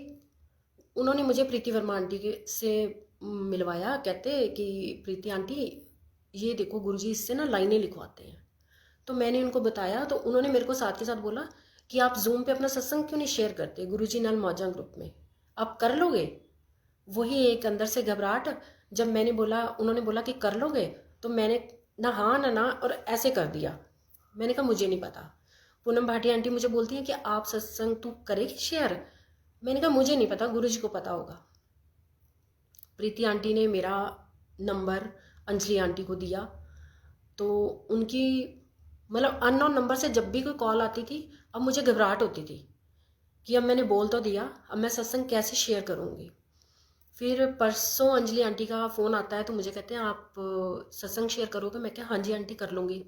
उन्होंने मुझे प्रीति वर्मा आंटी के से मिलवाया। कहते कि प्रीति आंटी ये देखो गुरुजी इससे ना लाइनें लिखवाते हैं। तो मैंने उनको बताया, तो उन्होंने मेरे को साथ के साथ बोला कि आप जूम पे अपना सत्संग क्यों नहीं शेयर करते गुरुजी नाल मौजा ग्रुप में, आप कर लोगे। वही एक अंदर से घबराहट, जब मैंने बोला, उन्होंने बोला कि कर लोगे, तो मैंने ना हाँ ना और ऐसे कर दिया। मैंने कहा मुझे नहीं पता। पूनम भाटिया आंटी मुझे बोलती हैं कि आप सत्संग तू करेगी शेयर। मैंने कहा मुझे नहीं पता, गुरुजी को पता होगा। प्रीति आंटी ने मेरा नंबर अंजलि आंटी को दिया, तो उनकी मतलब अननोन नंबर से जब भी कोई कॉल आती थी, अब मुझे घबराहट होती थी कि अब मैंने बोल तो दिया, अब मैं सत्संग कैसे शेयर करूँगी। फिर परसों अंजलि आंटी का फ़ोन आता है, तो मुझे कहते हैं आप सत्संग शेयर करोगे। मैं क्या हाँ जी आंटी कर लूँगी।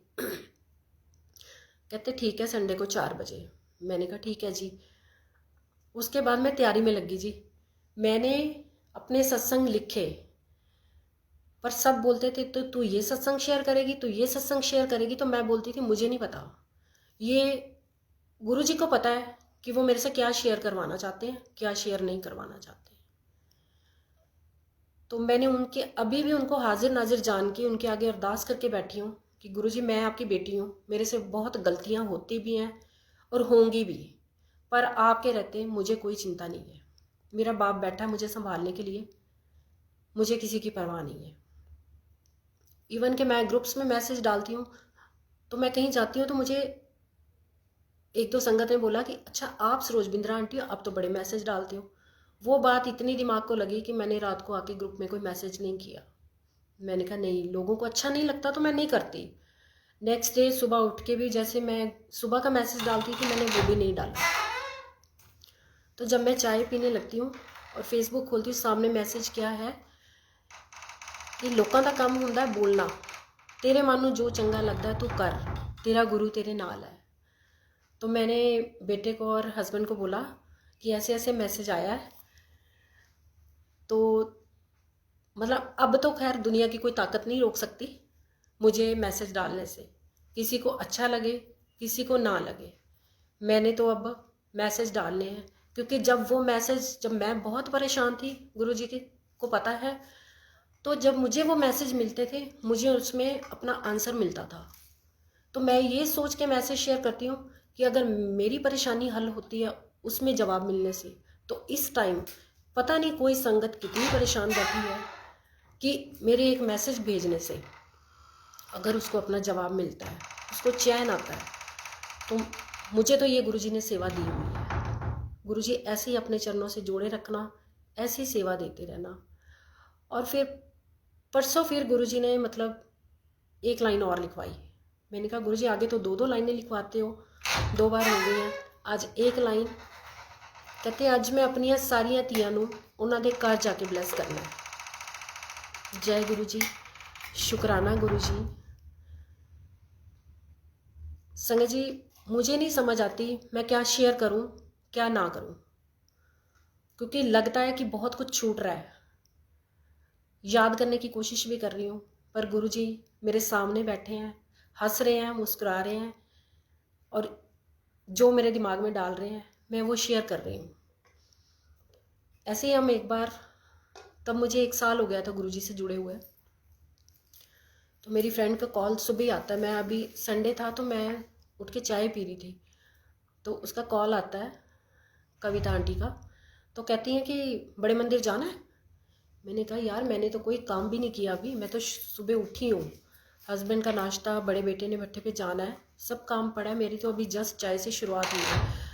कहते ठीक है संडे को 4 बजे। मैंने कहा ठीक है जी। उसके बाद मैं तैयारी में लगी जी। मैंने अपने सत्संग लिखे, पर सब बोलते थे तो तू ये सत्संग शेयर करेगी, तू ये सत्संग शेयर करेगी। तो मैं बोलती थी मुझे नहीं पता, ये गुरुजी को पता है कि वो मेरे से क्या शेयर करवाना चाहते हैं, क्या शेयर नहीं करवाना चाहते। तो मैंने उनके अभी भी उनको हाजिर नाजिर जान के उनके आगे अरदास करके बैठी हूँ कि गुरुजी मैं आपकी बेटी हूँ, मेरे से बहुत गलतियाँ होती भी हैं और होंगी भी, पर आपके रहते मुझे कोई चिंता नहीं है। मेरा बाप बैठा है मुझे संभालने के लिए, मुझे किसी की परवाह नहीं है। इवन कि मैं ग्रुप्स में मैसेज डालती हूँ, तो मैं कहीं जाती हूँ तो मुझे 1-2 संगत ने बोला कि अच्छा आप सरोज बिंद्रा आंटी अब तो बड़े मैसेज डालते हो। वो बात इतनी दिमाग को लगी कि मैंने रात को आके ग्रुप में कोई मैसेज नहीं किया। मैंने कहा नहीं, लोगों को अच्छा नहीं लगता तो मैं नहीं करती। नेक्स्ट डे सुबह उठ के भी जैसे मैं सुबह का मैसेज डालती थी, मैंने वो भी नहीं डाला। तो जब मैं चाय पीने लगती हूँ और फेसबुक खोलती हूँ, सामने मैसेज क्या है कि लोगों का काम होंदा है बोलना, तेरे मन में जो चंगा लगता है तू कर, तेरा गुरु तेरे नाल है। तो मैंने बेटे को और हस्बैंड को बोला कि ऐसे ऐसे मैसेज आया है। तो मतलब अब तो खैर दुनिया की कोई ताकत नहीं रोक सकती मुझे मैसेज डालने से, किसी को अच्छा लगे किसी को ना लगे। मैंने तो अब मैसेज डालने हैं, क्योंकि जब मैं बहुत परेशान थी, गुरुजी को पता है, तो जब मुझे वो मैसेज मिलते थे मुझे उसमें अपना आंसर मिलता था। तो मैं ये सोच के मैसेज शेयर करती हूँ कि अगर मेरी परेशानी हल होती है उसमें जवाब मिलने से। तो इस टाइम पता नहीं कोई संगत कितनी परेशान बैठी है कि मेरे एक मैसेज भेजने से अगर उसको अपना जवाब मिलता है, उसको चैन आता है, तो मुझे तो ये गुरुजी ने सेवा दी हुई है। गुरुजी ऐसे ही अपने चरणों से जोड़े रखना, ऐसी सेवा देते रहना। और फिर परसों फिर गुरुजी ने मतलब एक लाइन और लिखवाई। मैंने कहा गुरुजी आगे तो 2-2 लाइनें लिखवाते हो, 2 बार हो गई हैं, आज एक लाइन। कहते अज मैं अपनियां सारियां ਧੀਆਂ ਨੂੰ ਉਹਨਾਂ ਦੇ ਘਰ ਜਾ ਕੇ ब्लैस करना है। जय गुरु जी, शुकराना गुरु जी। संगत जी, मुझे नहीं समझ आती मैं क्या शेयर करूं क्या ना करूं, क्योंकि लगता है कि बहुत कुछ छूट रहा है। याद करने की कोशिश भी कर रही हूँ, पर गुरु जी मेरे सामने बैठे हैं, हंस रहे हैं, मुस्कुरा रहे हैं, और जो मेरे दिमाग में डाल रहे हैं मैं वो शेयर कर रही हूँ। ऐसे ही हम एक बार, तब मुझे 1 साल हो गया था गुरुजी से जुड़े हुए, तो मेरी फ्रेंड का कॉल सुबह ही आता है। मैं अभी संडे था तो मैं उठ के चाय पी रही थी, तो उसका कॉल आता है कविता आंटी का। तो कहती हैं कि बड़े मंदिर जाना है। मैंने कहा यार मैंने तो कोई काम भी नहीं किया अभी, मैं तो सुबह उठी हूँ, हस्बैंड का नाश्ता, बड़े बेटे ने भट्टे पे जाना है, सब काम पड़ा है, मेरी तो अभी जस्ट चाय से शुरुआत हुई है।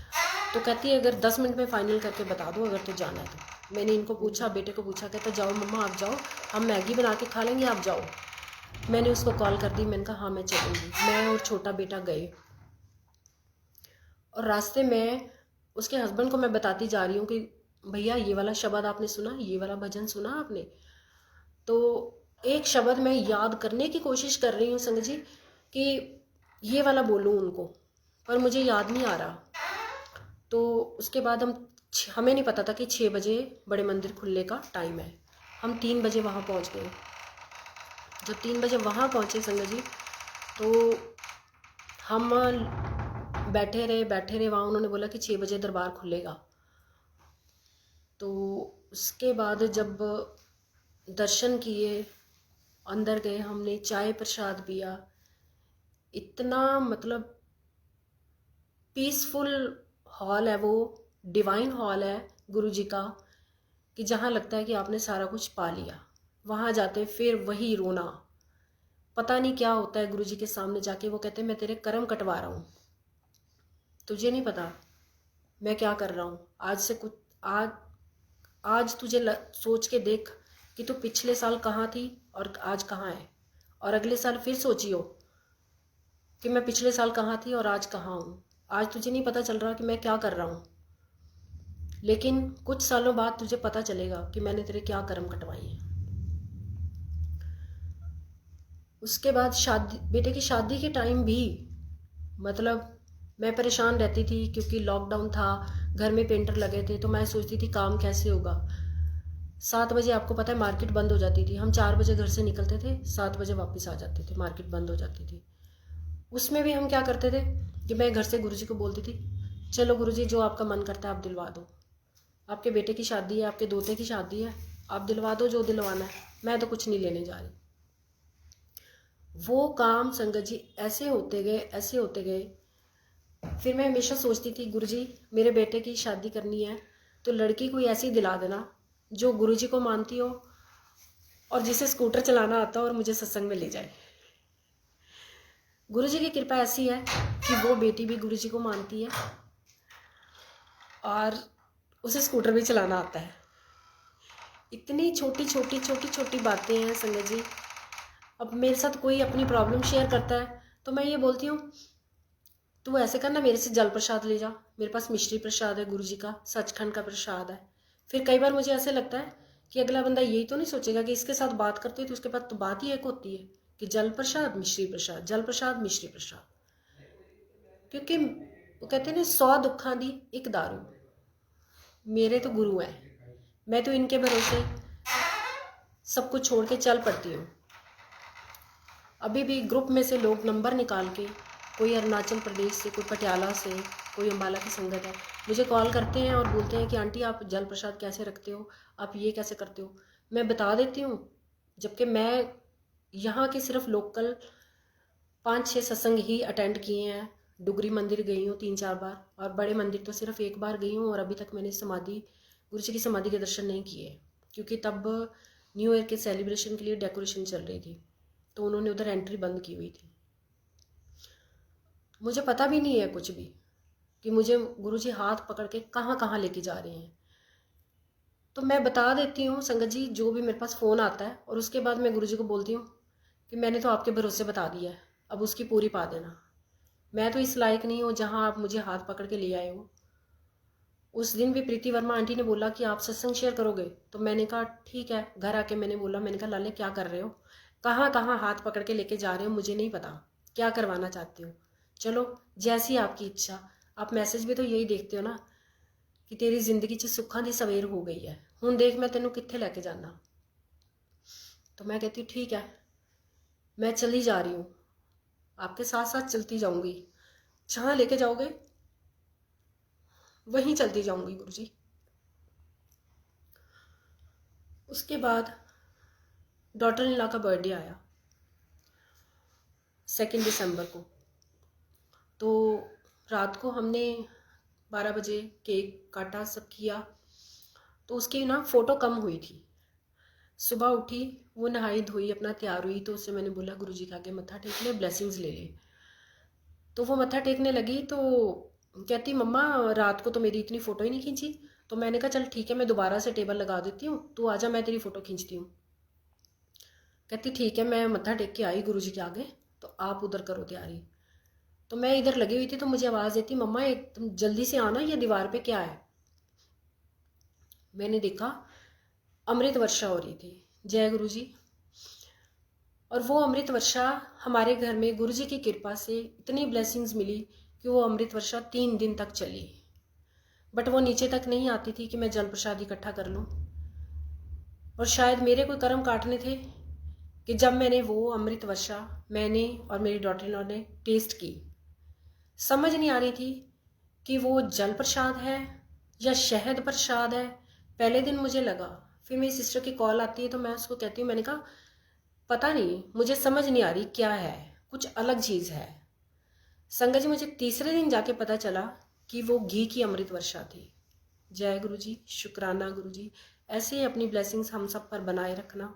तो कहती है अगर 10 मिनट में फ़ाइनल करके बता दो अगर तो जाना है तो। मैंने इनको पूछा, बेटे को पूछा, कहता जाओ मम्मा आप जाओ, हम मैगी बना के खा लेंगे, आप जाओ। मैंने उसको कॉल कर दी, मैंने कहा हाँ मैं चलूँगी। मैं और छोटा बेटा गए, और रास्ते में उसके हस्बैंड को मैं बताती जा रही हूँ कि भैया ये वाला शब्द आपने सुना, ये वाला भजन सुना आपने। तो एक शब्द मैं याद करने की कोशिश कर रही हूँ संगत जी कि ये वाला बोलूँ उनको, पर मुझे याद नहीं आ रहा। तो उसके बाद हमें नहीं पता था कि 6 बजे बड़े मंदिर खुलने का टाइम है। हम 3 बजे वहाँ पहुँच गए। जब 3 बजे वहाँ पहुँचे संगत जी, तो हम बैठे रहे वहाँ। उन्होंने बोला कि 6 बजे दरबार खुलेगा। तो उसके बाद जब दर्शन किए, अंदर गए, हमने चाय प्रसाद पिया, इतना मतलब पीसफुल हॉल है वो, डिवाइन हॉल है गुरु जी का, कि जहाँ लगता है कि आपने सारा कुछ पा लिया। वहाँ जाते फिर वही रोना, पता नहीं क्या होता है गुरु जी के सामने जाके। वो कहते हैं मैं तेरे कर्म कटवा रहा हूँ, तुझे नहीं पता मैं क्या कर रहा हूँ। आज से कुछ आज तुझे सोच के देख कि तू पिछले साल कहाँ थी और आज कहाँ है, और अगले साल फिर सोचियो कि मैं पिछले साल कहाँ थी और आज कहाँ हूँ। आज तुझे नहीं पता चल रहा कि मैं क्या कर रहा हूँ, लेकिन कुछ सालों बाद तुझे पता चलेगा कि मैंने तेरे क्या कर्म कटवाए हैं। उसके बाद शादी, बेटे की शादी के टाइम भी मतलब मैं परेशान रहती थी, क्योंकि लॉकडाउन था, घर में पेंटर लगे थे, तो मैं सोचती थी काम कैसे होगा। 7 बजे आपको पता है मार्केट बंद हो जाती थी। हम 4 बजे घर से निकलते थे, 7 बजे वापस आ जाते थे, मार्केट बंद हो जाती थी। उसमें भी हम क्या करते थे कि मैं घर से गुरुजी को बोलती थी चलो गुरुजी जो आपका मन करता है आप दिलवा दो, आपके बेटे की शादी है, आपके दोते की शादी है, आप दिलवा दो जो दिलवाना है, मैं तो कुछ नहीं लेने जा रही। वो काम संगत जी ऐसे होते गए। फिर मैं हमेशा सोचती थी गुरुजी मेरे बेटे की शादी करनी है तो लड़की कोई ऐसी दिला देना जो गुरुजी को मानती हो और जिसे स्कूटर चलाना आता हो और मुझे सत्संग में ले जाए। गुरुजी की कृपा ऐसी है कि वो बेटी भी गुरुजी को मानती है और उसे स्कूटर भी चलाना आता है। इतनी छोटी छोटी बातें हैं संगत जी। अब मेरे साथ कोई अपनी प्रॉब्लम शेयर करता है तो मैं ये बोलती हूँ तू ऐसे करना, मेरे से जल प्रसाद ले जा, मेरे पास मिश्री प्रसाद है गुरुजी का, सचखंड का प्रसाद है। फिर कई बार मुझे ऐसे लगता है कि अगला बंदा यही तो नहीं सोचेगा कि इसके साथ बात करते हैं तो उसके पास तो बात ही एक होती है कि जल प्रसाद मिश्री प्रसाद, जल प्रसाद मिश्री प्रसाद। क्योंकि वो कहते हैं ना 100 दुखा दी एक दारू। मेरे तो गुरु हैं, मैं तो इनके भरोसे सब कुछ छोड़ के चल पड़ती हूँ। अभी भी ग्रुप में से लोग नंबर निकाल के, कोई अरुणाचल प्रदेश से, कोई पटियाला से, कोई अम्बाला की संगत है, मुझे कॉल करते हैं और बोलते हैं कि आंटी आप जल प्रसाद कैसे रखते हो, आप ये कैसे करते हो। मैं बता देती हूँ, जबकि मैं यहाँ के सिर्फ लोकल 5-6 सत्संग ही अटेंड किए हैं डुगरी मंदिर गई हूँ 3-4 बार, और बड़े मंदिर तो सिर्फ एक बार गई हूँ, और अभी तक मैंने गुरु जी की समाधि के दर्शन नहीं किए, क्योंकि तब न्यू ईयर के सेलिब्रेशन के लिए डेकोरेशन चल रही थी, तो उन्होंने उधर एंट्री बंद की हुई थी। मुझे पता भी नहीं है कुछ भी कि मुझे गुरु जी हाथ पकड़ के कहाँ कहाँ लेके जा रहे हैं। तो मैं बता देती हूँ संगत जी, जो भी मेरे पास फ़ोन आता है, और उसके बाद मैं गुरु जी को बोलती हूँ कि मैंने तो आपके भरोसे बता दिया है, अब उसकी पूरी पा देना। मैं तो इस लायक नहीं हूँ जहाँ आप मुझे हाथ पकड़ के ले आए हो। उस दिन भी प्रीति वर्मा आंटी ने बोला कि आप सत्संग शेयर करोगे, तो मैंने कहा ठीक है। घर आके मैंने कहा लाले क्या कर रहे हो, कहाँ कहाँ हाथ पकड़ के लेके जा रहे हो, मुझे नहीं पता क्या करवाना चाहते हो, चलो जैसी आपकी इच्छा। आप मैसेज भी तो यही देखते हो ना कि तेरी जिंदगी च सुखा दी सवेर हो गई है, हुण देख मैं तेनों कित्थे लैके जाना। तो मैं कहती हूँ ठीक है, मैं चली जा रही हूँ, आपके साथ साथ चलती जाऊंगी, जहाँ लेके जाओगे वहीं चलती जाऊंगी गुरु जी। उसके बाद डॉटर इन लॉ का बर्थडे आया 2 दिसंबर को, तो रात को हमने 12 बजे केक काटा, सब किया, तो उसकी ना फ़ोटो कम हुई थी। सुबह उठी, वो नहाई धोई अपना तैयार हुई, तो उससे मैंने बोला गुरु जी के आगे मत्था टेक ले, ब्लेसिंग्स ले ले। तो वो मत्था टेकने लगी, तो कहती मम्मा रात को तो मेरी इतनी फ़ोटो ही नहीं खींची। तो मैंने कहा चल ठीक है, मैं दोबारा से टेबल लगा देती हूँ, तू आजा, मैं तेरी फ़ोटो खींचती हूँ। कहती ठीक है। मैं मत्था टेक के आई गुरु जी के आगे, तो आप उधर करो तैयारी। तो मैं इधर लगी हुई थी, तो मुझे आवाज़ देती मम्मा एक तुम जल्दी से आना, ये दीवार पे क्या है। मैंने देखा अमृत वर्षा हो रही थी, जय गुरु जी। और वो अमृत वर्षा हमारे घर में गुरु जी की कृपा से इतनी ब्लेसिंग्स मिली कि वो अमृत वर्षा 3 दिन तक चली। बट वो नीचे तक नहीं आती थी कि मैं जल प्रसाद इकट्ठा कर लूँ। और शायद मेरे कोई कर्म काटने थे कि जब मैंने वो अमृत वर्षा, मैंने और मेरी डॉटर इन लॉ ने टेस्ट की, समझ नहीं आ रही थी कि वो जल प्रसाद है या शहद प्रसाद है। पहले दिन मुझे लगा, फिर मेरी सिस्टर की कॉल आती है, तो मैं उसको कहती हूँ, मैंने कहा पता नहीं, मुझे समझ नहीं आ रही क्या है, कुछ अलग चीज़ है। संगत जी, मुझे तीसरे दिन जाके पता चला कि वो घी की अमृत वर्षा थी। जय गुरु जी, शुक्राना गुरु जी। ऐसे ही अपनी ब्लेसिंग्स हम सब पर बनाए रखना।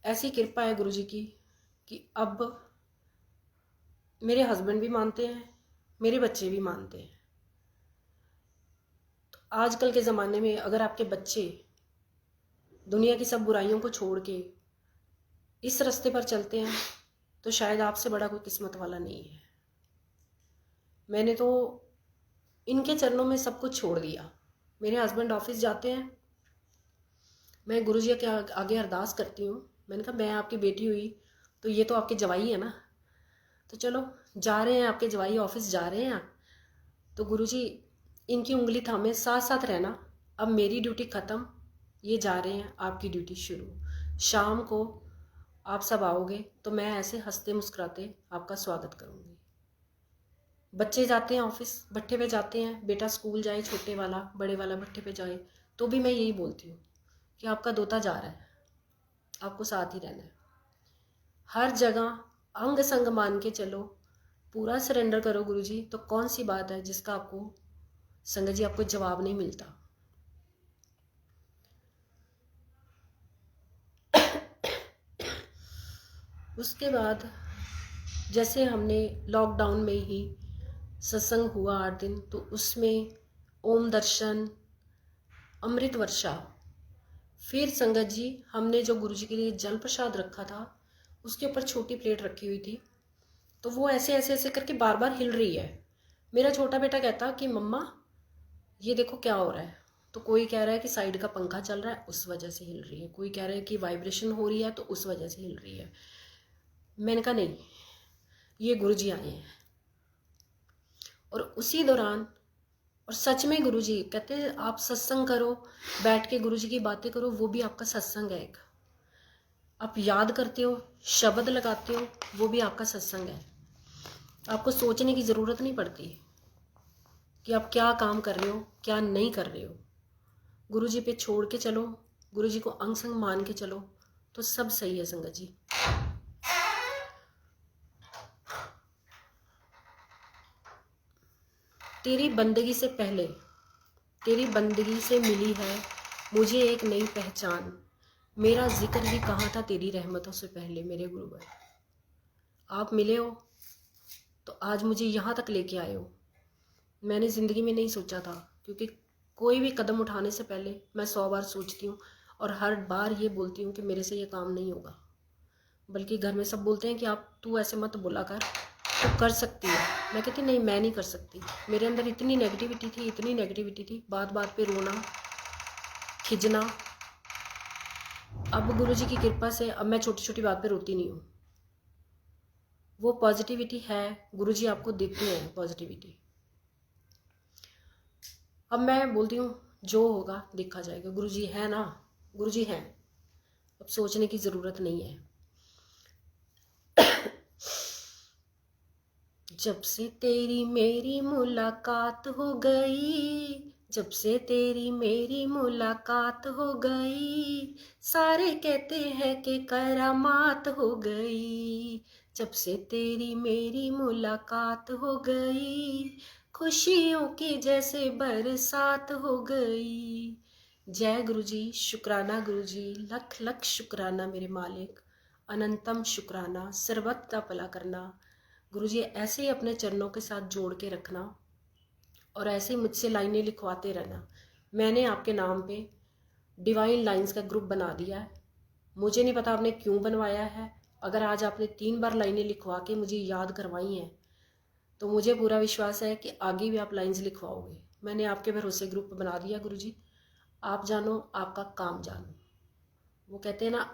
ऐसी कृपा है गुरु जी की कि अब मेरे हस्बैंड भी मानते हैं, मेरे बच्चे भी मानते हैं। तो आजकल के ज़माने में अगर आपके बच्चे दुनिया की सब बुराइयों को छोड़ के इस रास्ते पर चलते हैं, तो शायद आपसे बड़ा कोई किस्मत वाला नहीं है। मैंने तो इनके चरणों में सब कुछ छोड़ दिया। मेरे हस्बैंड ऑफिस जाते हैं, मैं गुरु जी के आगे अरदास करती हूँ। मैंने कहा मैं आपकी बेटी हुई तो ये तो आपके जवाई है ना, तो चलो जा रहे हैं, आपके जवाई ऑफिस जा रहे हैं, तो गुरु जी इनकी उंगली थामे साथ साथ रहना। अब मेरी ड्यूटी ख़त्म, ये जा रहे हैं, आपकी ड्यूटी शुरू। शाम को आप सब आओगे तो मैं ऐसे हंसते मुस्कुराते आपका स्वागत करूँगी। बच्चे जाते हैं ऑफिस, भट्ठे पे जाते हैं, बेटा स्कूल जाए, छोटे वाला, बड़े वाला भट्ठे पे जाए, तो भी मैं यही बोलती हूँ कि आपका दोता जा रहा है, आपको साथ ही रहना है। हर जगह अंग संग मान के चलो, पूरा सरेंडर करो गुरु जी, तो कौन सी बात है जिसका आपको संगत जी आपको जवाब नहीं मिलता। उसके बाद जैसे हमने लॉकडाउन में ही सत्संग हुआ 8 दिन, तो उसमें ओम दर्शन, अमृत वर्षा, फिर संगत जी हमने जो गुरु जी के लिए जल प्रसाद रखा था उसके ऊपर छोटी प्लेट रखी हुई थी, तो वो ऐसे ऐसे ऐसे करके बार बार हिल रही है। मेरा छोटा बेटा कहता कि मम्मा ये देखो क्या हो रहा है, तो कोई कह रहा है कि साइड का पंखा चल रहा है उस वजह से हिल रही है, कोई कह रहा है कि वाइब्रेशन हो रही है तो उस वजह से हिल रही है। मैंने कहा नहीं, ये गुरु जी आए हैं। और उसी दौरान, और सच में गुरु जी कहते हैं आप सत्संग करो, बैठ के गुरु जी की बातें करो, वो भी आपका सत्संग है एक। आप याद करते हो, शब्द लगाते हो, वो भी आपका सत्संग है। आपको सोचने की ज़रूरत नहीं पड़ती कि आप क्या काम कर रहे हो, क्या नहीं कर रहे हो। गुरु जी पे छोड़ के चलो, गुरु जी को अंग संग मान के चलो, तो सब सही है संगत जी। तेरी बंदगी से पहले, तेरी बंदगी से मिली है मुझे एक नई पहचान। मेरा जिक्र भी कहाँ था तेरी रहमतों से पहले। मेरे गुरुवर, आप मिले हो तो आज मुझे यहाँ तक लेके आए हो। मैंने ज़िंदगी में नहीं सोचा था, क्योंकि कोई भी कदम उठाने से पहले मैं 100 बार सोचती हूँ और हर बार ये बोलती हूँ कि मेरे से ये काम नहीं होगा। बल्कि घर में सब बोलते हैं कि आप तू ऐसे मत बोला कर, तो कर सकती है। मैं कहती नहीं, मैं नहीं कर सकती। मेरे अंदर इतनी नेगेटिविटी थी, इतनी नेगेटिविटी थी, बात बात पे रोना, खिजना। अब गुरुजी की कृपा से अब मैं छोटी छोटी बात पे रोती नहीं हूँ। वो पॉजिटिविटी है, गुरुजी आपको देते हैं पॉजिटिविटी। अब मैं बोलती हूँ जो होगा देखा जाएगा। गुरुजी है ना, गुरुजी हैं, अब सोचने की ज़रूरत नहीं है। जब से तेरी मेरी मुलाकात हो गई, जब से तेरी मेरी मुलाकात हो गई, सारे कहते हैं कि करामात हो गई। जब से तेरी मेरी मुलाकात हो गई, खुशियों की जैसे बरसात हो गई। जय गुरुजी, शुक्राना गुरुजी, लख लख शुक्राना मेरे मालिक, अनंतम शुक्राना, सर्वत्र भला करना। गुरुजी ऐसे ही अपने चरणों के साथ जोड़ के रखना और ऐसे ही मुझसे लाइनें लिखवाते रहना। मैंने आपके नाम पे डिवाइन लाइंस का ग्रुप बना दिया है। मुझे नहीं पता आपने क्यों बनवाया है। अगर आज आपने 3 बार लाइनें लिखवा के मुझे याद करवाई हैं तो मुझे पूरा विश्वास है कि आगे भी आप लाइंस लिखवाओगे। मैंने आपके भरोसे ग्रुप बना दिया गुरुजी, आप जानो आपका काम जानो। वो कहते हैं ना,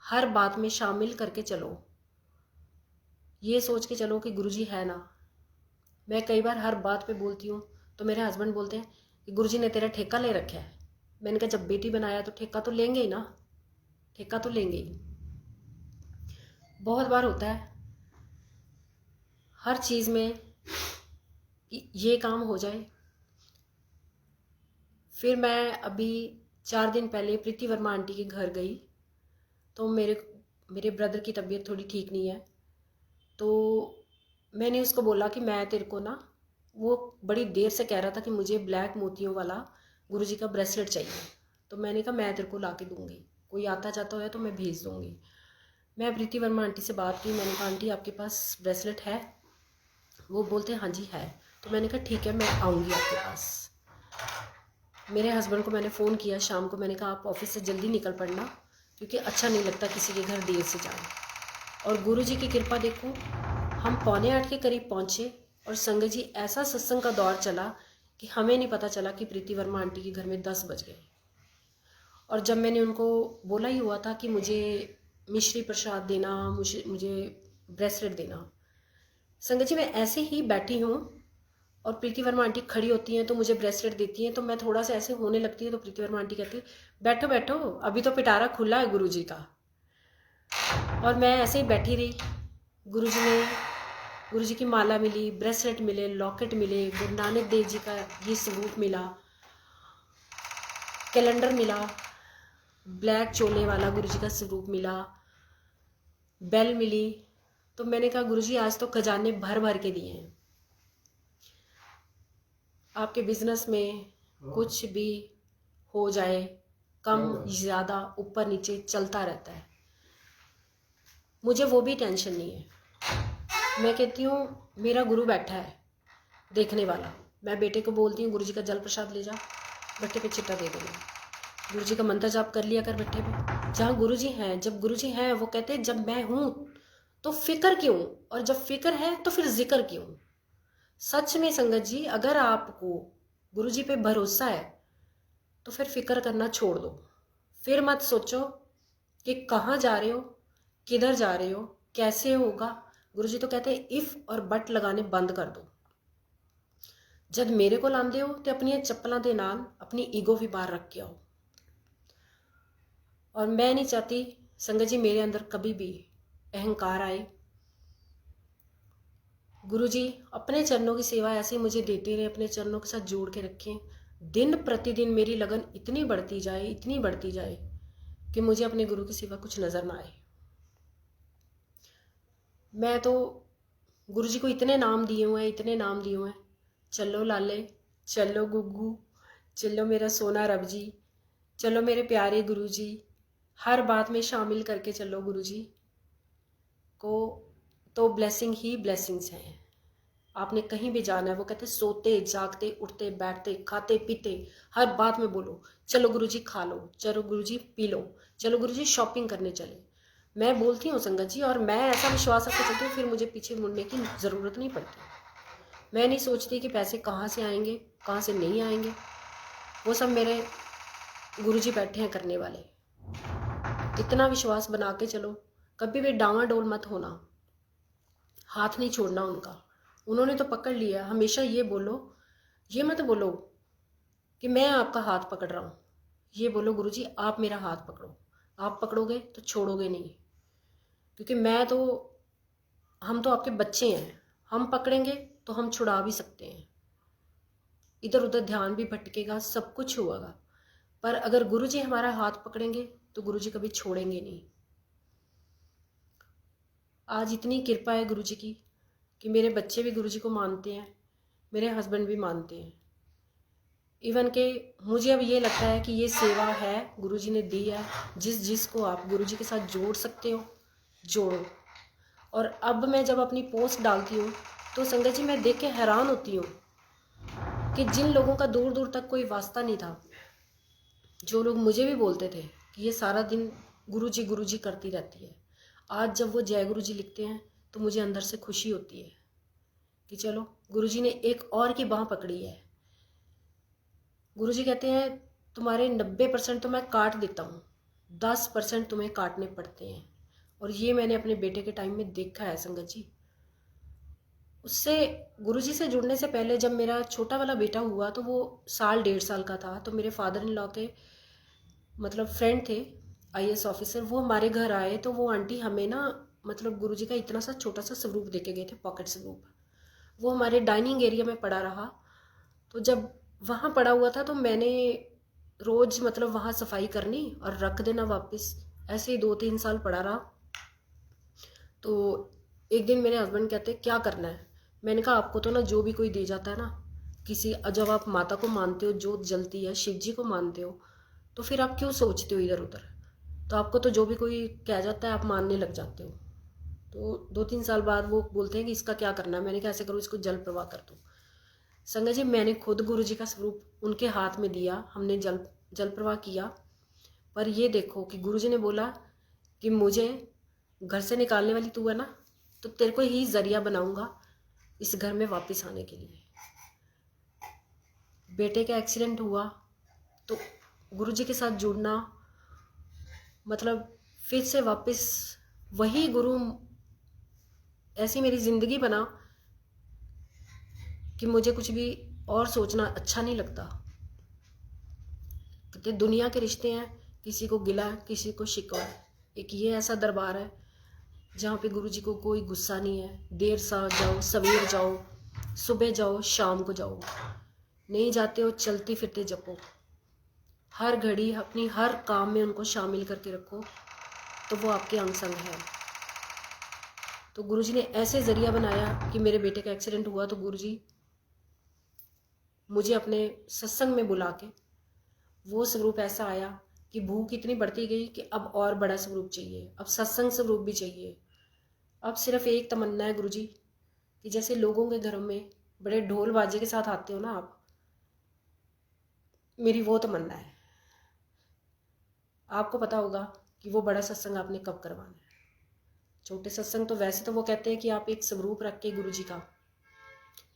हर बात में शामिल करके चलो, ये सोच के चलो कि गुरुजी है ना। मैं कई बार हर बात पे बोलती हूँ तो मेरे हस्बैंड बोलते हैं कि गुरुजी ने तेरा ठेका ले रखा है। मैंने कहा जब बेटी बनाया तो ठेका तो लेंगे ही ना, ठेका तो लेंगे ही। बहुत बार होता है हर चीज़ में ये काम हो जाए। फिर मैं अभी 4 दिन पहले प्रीति वर्मा आंटी के घर गई तो मेरे ब्रदर की तबीयत थोड़ी ठीक नहीं है। तो मैंने उसको बोला कि मैं तेरे को ना, वो बड़ी देर से कह रहा था कि मुझे ब्लैक मोतियों वाला गुरुजी का ब्रेसलेट चाहिए। तो मैंने कहा मैं तेरे को ला के दूँगी, कोई आता जाता हो तो मैं भेज दूँगी। मैं प्रीति वर्मा आंटी से बात की, मैंने कहा आंटी आपके पास ब्रेसलेट है? वो बोलते हैं हाँ जी है। तो मैंने कहा ठीक है, मैं आऊँगी आपके पास। मेरे हस्बैंड को मैंने फ़ोन किया शाम को, मैंने कहा आप ऑफिस से जल्दी निकल पड़ना, क्योंकि अच्छा नहीं लगता किसी के घर देर से जाए। और गुरुजी की कृपा देखो, हम 7:45 के करीब पहुँचे और संगत जी ऐसा सत्संग का दौर चला कि हमें नहीं पता चला कि प्रीति वर्मा आंटी के घर में 10 बज गए। और जब मैंने उनको बोला ही हुआ था कि मुझे मिश्री प्रसाद देना, मुझे ब्रेसलेट देना, संगत जी मैं ऐसे ही बैठी हूँ और प्रीति वर्मा आंटी खड़ी होती हैं तो मुझे ब्रेसलेट देती हैं। तो मैं थोड़ा सा ऐसे होने लगती है तो प्रीति वर्मा आंटी कहती है बैठो बैठो, अभी तो पिटारा खुला है गुरुजी का। और मैं ऐसे ही बैठी रही। गुरुजी की माला मिली, ब्रेसलेट मिले, लॉकेट मिले, गुरु नानक देव जी का ये स्वरूप मिला, कैलेंडर मिला, ब्लैक चोले वाला गुरुजी का स्वरूप मिला, बेल मिली। तो मैंने कहा गुरुजी आज तो खजाने भर भर के दिए हैं। आपके बिजनेस में कुछ भी हो जाए, कम ज़्यादा ऊपर नीचे चलता रहता है, मुझे वो भी टेंशन नहीं है। मैं कहती हूँ मेरा गुरु बैठा है देखने वाला। मैं बेटे को बोलती हूँ गुरुजी का जल प्रसाद ले जा, भट्टे पे चिट्टा दे देना, गुरुजी का मंत्र जाप कर लिया कर भट्टे पे। जहाँ गुरुजी हैं, जब गुरुजी हैं वो कहते हैं जब मैं हूँ तो फिक्र क्यों, और जब फिक्र है तो फिर जिक्र क्यों। सच में संगत जी, अगर आपको गुरुजी पे भरोसा है तो फिर फिक्र करना छोड़ दो। फिर मत सोचो कि कहाँ जा रहे हो, किधर जा रहे हो, कैसे होगा। गुरुजी तो कहते हैं इफ़ और बट लगाने बंद कर दो। जब मेरे को लांदे हो तो अपनी चप्पलों के नाल अपनी ईगो भी बाहर रख के आओ। और मैं नहीं चाहती संगत जी मेरे अंदर कभी भी अहंकार आए। गुरुजी अपने चरणों की सेवा ऐसे मुझे देते रहे, अपने चरणों के साथ जोड़ के रखें। दिन प्रतिदिन मेरी लगन इतनी बढ़ती जाए, इतनी बढ़ती जाए कि मुझे अपने गुरु की सेवा कुछ नज़र ना आए। मैं तो गुरुजी को इतने नाम दिए हुए हैं, इतने नाम दिए हुए हैं, चलो लाले, चलो गुग्गू, चलो मेरा सोना रब जी, चलो मेरे प्यारे गुरु जी, हर बात में शामिल करके चलो गुरु जी को। तो ब्लेसिंग ही ब्लेसिंग्स हैं। आपने कहीं भी जाना है, वो कहते सोते जागते उठते बैठते खाते पीते हर बात में बोलो चलो गुरुजी खा लो, चलो गुरुजी पी लो, चलो गुरुजी शॉपिंग करने चले। मैं बोलती हूँ संगत जी, और मैं ऐसा विश्वास रखकर चलती हूँ, फिर मुझे पीछे मुड़ने की ज़रूरत नहीं पड़ती। मैं नहीं सोचती कि पैसे कहाँ से आएंगे कहाँ से नहीं आएंगे, वो सब मेरे गुरुजी बैठे हैं करने वाले। इतना विश्वास बना के चलो, कभी भी डावाडोल मत होना, हाथ नहीं छोड़ना उनका। उन्होंने तो पकड़ लिया। हमेशा ये बोलो, ये मत बोलो कि मैं आपका हाथ पकड़ रहा हूँ, ये बोलो गुरुजी आप मेरा हाथ पकड़ो। आप पकड़ोगे तो छोड़ोगे नहीं, क्योंकि हम तो आपके बच्चे हैं। हम पकड़ेंगे तो हम छुड़ा भी सकते हैं, इधर उधर ध्यान भी भटकेगा, सब कुछ होगा, पर अगर गुरुजी हमारा हाथ पकड़ेंगे तो गुरुजी कभी छोड़ेंगे नहीं। आज इतनी कृपा है गुरुजी की कि मेरे बच्चे भी गुरुजी को मानते हैं, मेरे हस्बैंड भी मानते हैं। इवन के मुझे अब ये लगता है कि ये सेवा है गुरुजी ने दी है, जिसको आप गुरुजी के साथ जोड़ सकते हो जोड़ो। और अब मैं जब अपनी पोस्ट डालती हूँ तो संगत जी मैं देख के हैरान होती हूँ कि जिन लोगों का दूर दूर तक कोई वास्ता नहीं था, जो लोग मुझे भी बोलते थे कि ये सारा दिन गुरुजी करती रहती है, आज जब वो जय गुरुजी लिखते हैं तो मुझे अंदर से खुशी होती है कि चलो गुरुजी ने एक और की बाँह पकड़ी है। गुरुजी कहते हैं तुम्हारे 90% तो मैं काट देता हूँ, 10% तुम्हें काटने पड़ते हैं। और ये मैंने अपने बेटे के टाइम में देखा है संगत जी। उससे गुरुजी से जुड़ने से पहले जब मेरा छोटा वाला बेटा हुआ तो वो 1.5 साल का था, तो मेरे फादर इन लॉ के मतलब फ्रेंड थे IAS ऑफिसर, वो हमारे घर आए। तो वो आंटी हमें ना मतलब गुरुजी का इतना सा छोटा सा स्वरूप दे के गए थे, पॉकेट स्वरूप। वो हमारे डाइनिंग एरिया में पड़ा रहा। तो जब वहाँ पड़ा हुआ था तो मैंने रोज़ मतलब वहाँ सफाई करनी और रख देना वापस, ऐसे ही 2-3 साल पड़ा रहा। तो एक दिन मेरे हस्बैंड कहते क्या करना है। मैंने कहा आपको तो ना जो भी कोई दे जाता है ना, किसी जब आप माता को मानते हो, जोत जलती है, शिव जी को मानते हो, तो फिर आप क्यों सोचते हो इधर उधर। तो आपको तो जो भी कोई कह जाता है आप मानने लग जाते हो। तो 2-3 साल बाद वो बोलते हैं कि इसका क्या करना है। मैंने कहा ऐसे करो, इसको जल प्रवाह कर दो। संगत जी मैंने खुद गुरुजी का स्वरूप उनके हाथ में दिया, हमने जल प्रवाह किया। पर ये देखो कि गुरुजी ने बोला कि मुझे घर से निकालने वाली तू है ना, तो तेरे को ही जरिया बनाऊंगा इस घर में वापस आने के लिए। बेटे का एक्सीडेंट हुआ तो गुरुजी के साथ जुड़ना मतलब फिर से वापस वही गुरु, ऐसी मेरी ज़िंदगी बना कि मुझे कुछ भी और सोचना अच्छा नहीं लगता। कहते दुनिया के रिश्ते हैं, किसी को गिला किसी को शिकवा। एक ये ऐसा दरबार है जहाँ पे गुरुजी को कोई गुस्सा नहीं है। देर सा जाओ, सवेर जाओ, सुबह जाओ, शाम को जाओ, नहीं जाते हो चलते फिरते जपो। हर घड़ी अपनी हर काम में उनको शामिल करके रखो, तो वो आपके अंग संग है। तो गुरुजी ने ऐसे ज़रिया बनाया कि मेरे बेटे का एक्सीडेंट हुआ तो गुरुजी मुझे अपने सत्संग में बुला के वो स्वरूप ऐसा आया कि भूख इतनी बढ़ती गई कि अब और बड़ा स्वरूप चाहिए, अब सत्संग स्वरूप भी चाहिए। अब सिर्फ एक तमन्ना है गुरुजी कि जैसे लोगों के घरों में बड़े ढोल बाजे के साथ आते हो ना आप, मेरी वो तमन्ना है। आपको पता होगा कि वो बड़ा सत्संग आपने कब करवाना है। छोटे सत्संग तो वैसे तो वो कहते हैं कि आप एक स्वरूप रख के गुरुजी का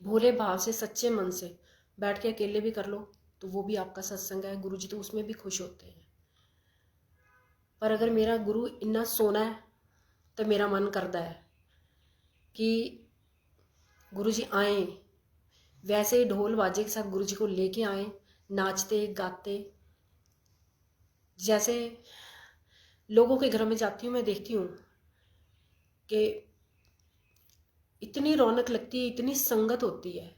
भोले भाव से सच्चे मन से बैठ के अकेले भी कर लो तो वो भी आपका सत्संग है, गुरुजी तो उसमें भी खुश होते हैं। पर अगर मेरा गुरु इन्ना सोना है तो मेरा मन करता है कि गुरुजी आए, वैसे ही ढोल बाजे के साथ गुरुजी को लेके आए, नाचते गाते। जैसे लोगों के घरों में जाती हूँ मैं देखती हूँ कि इतनी रौनक लगती है, इतनी संगत होती है।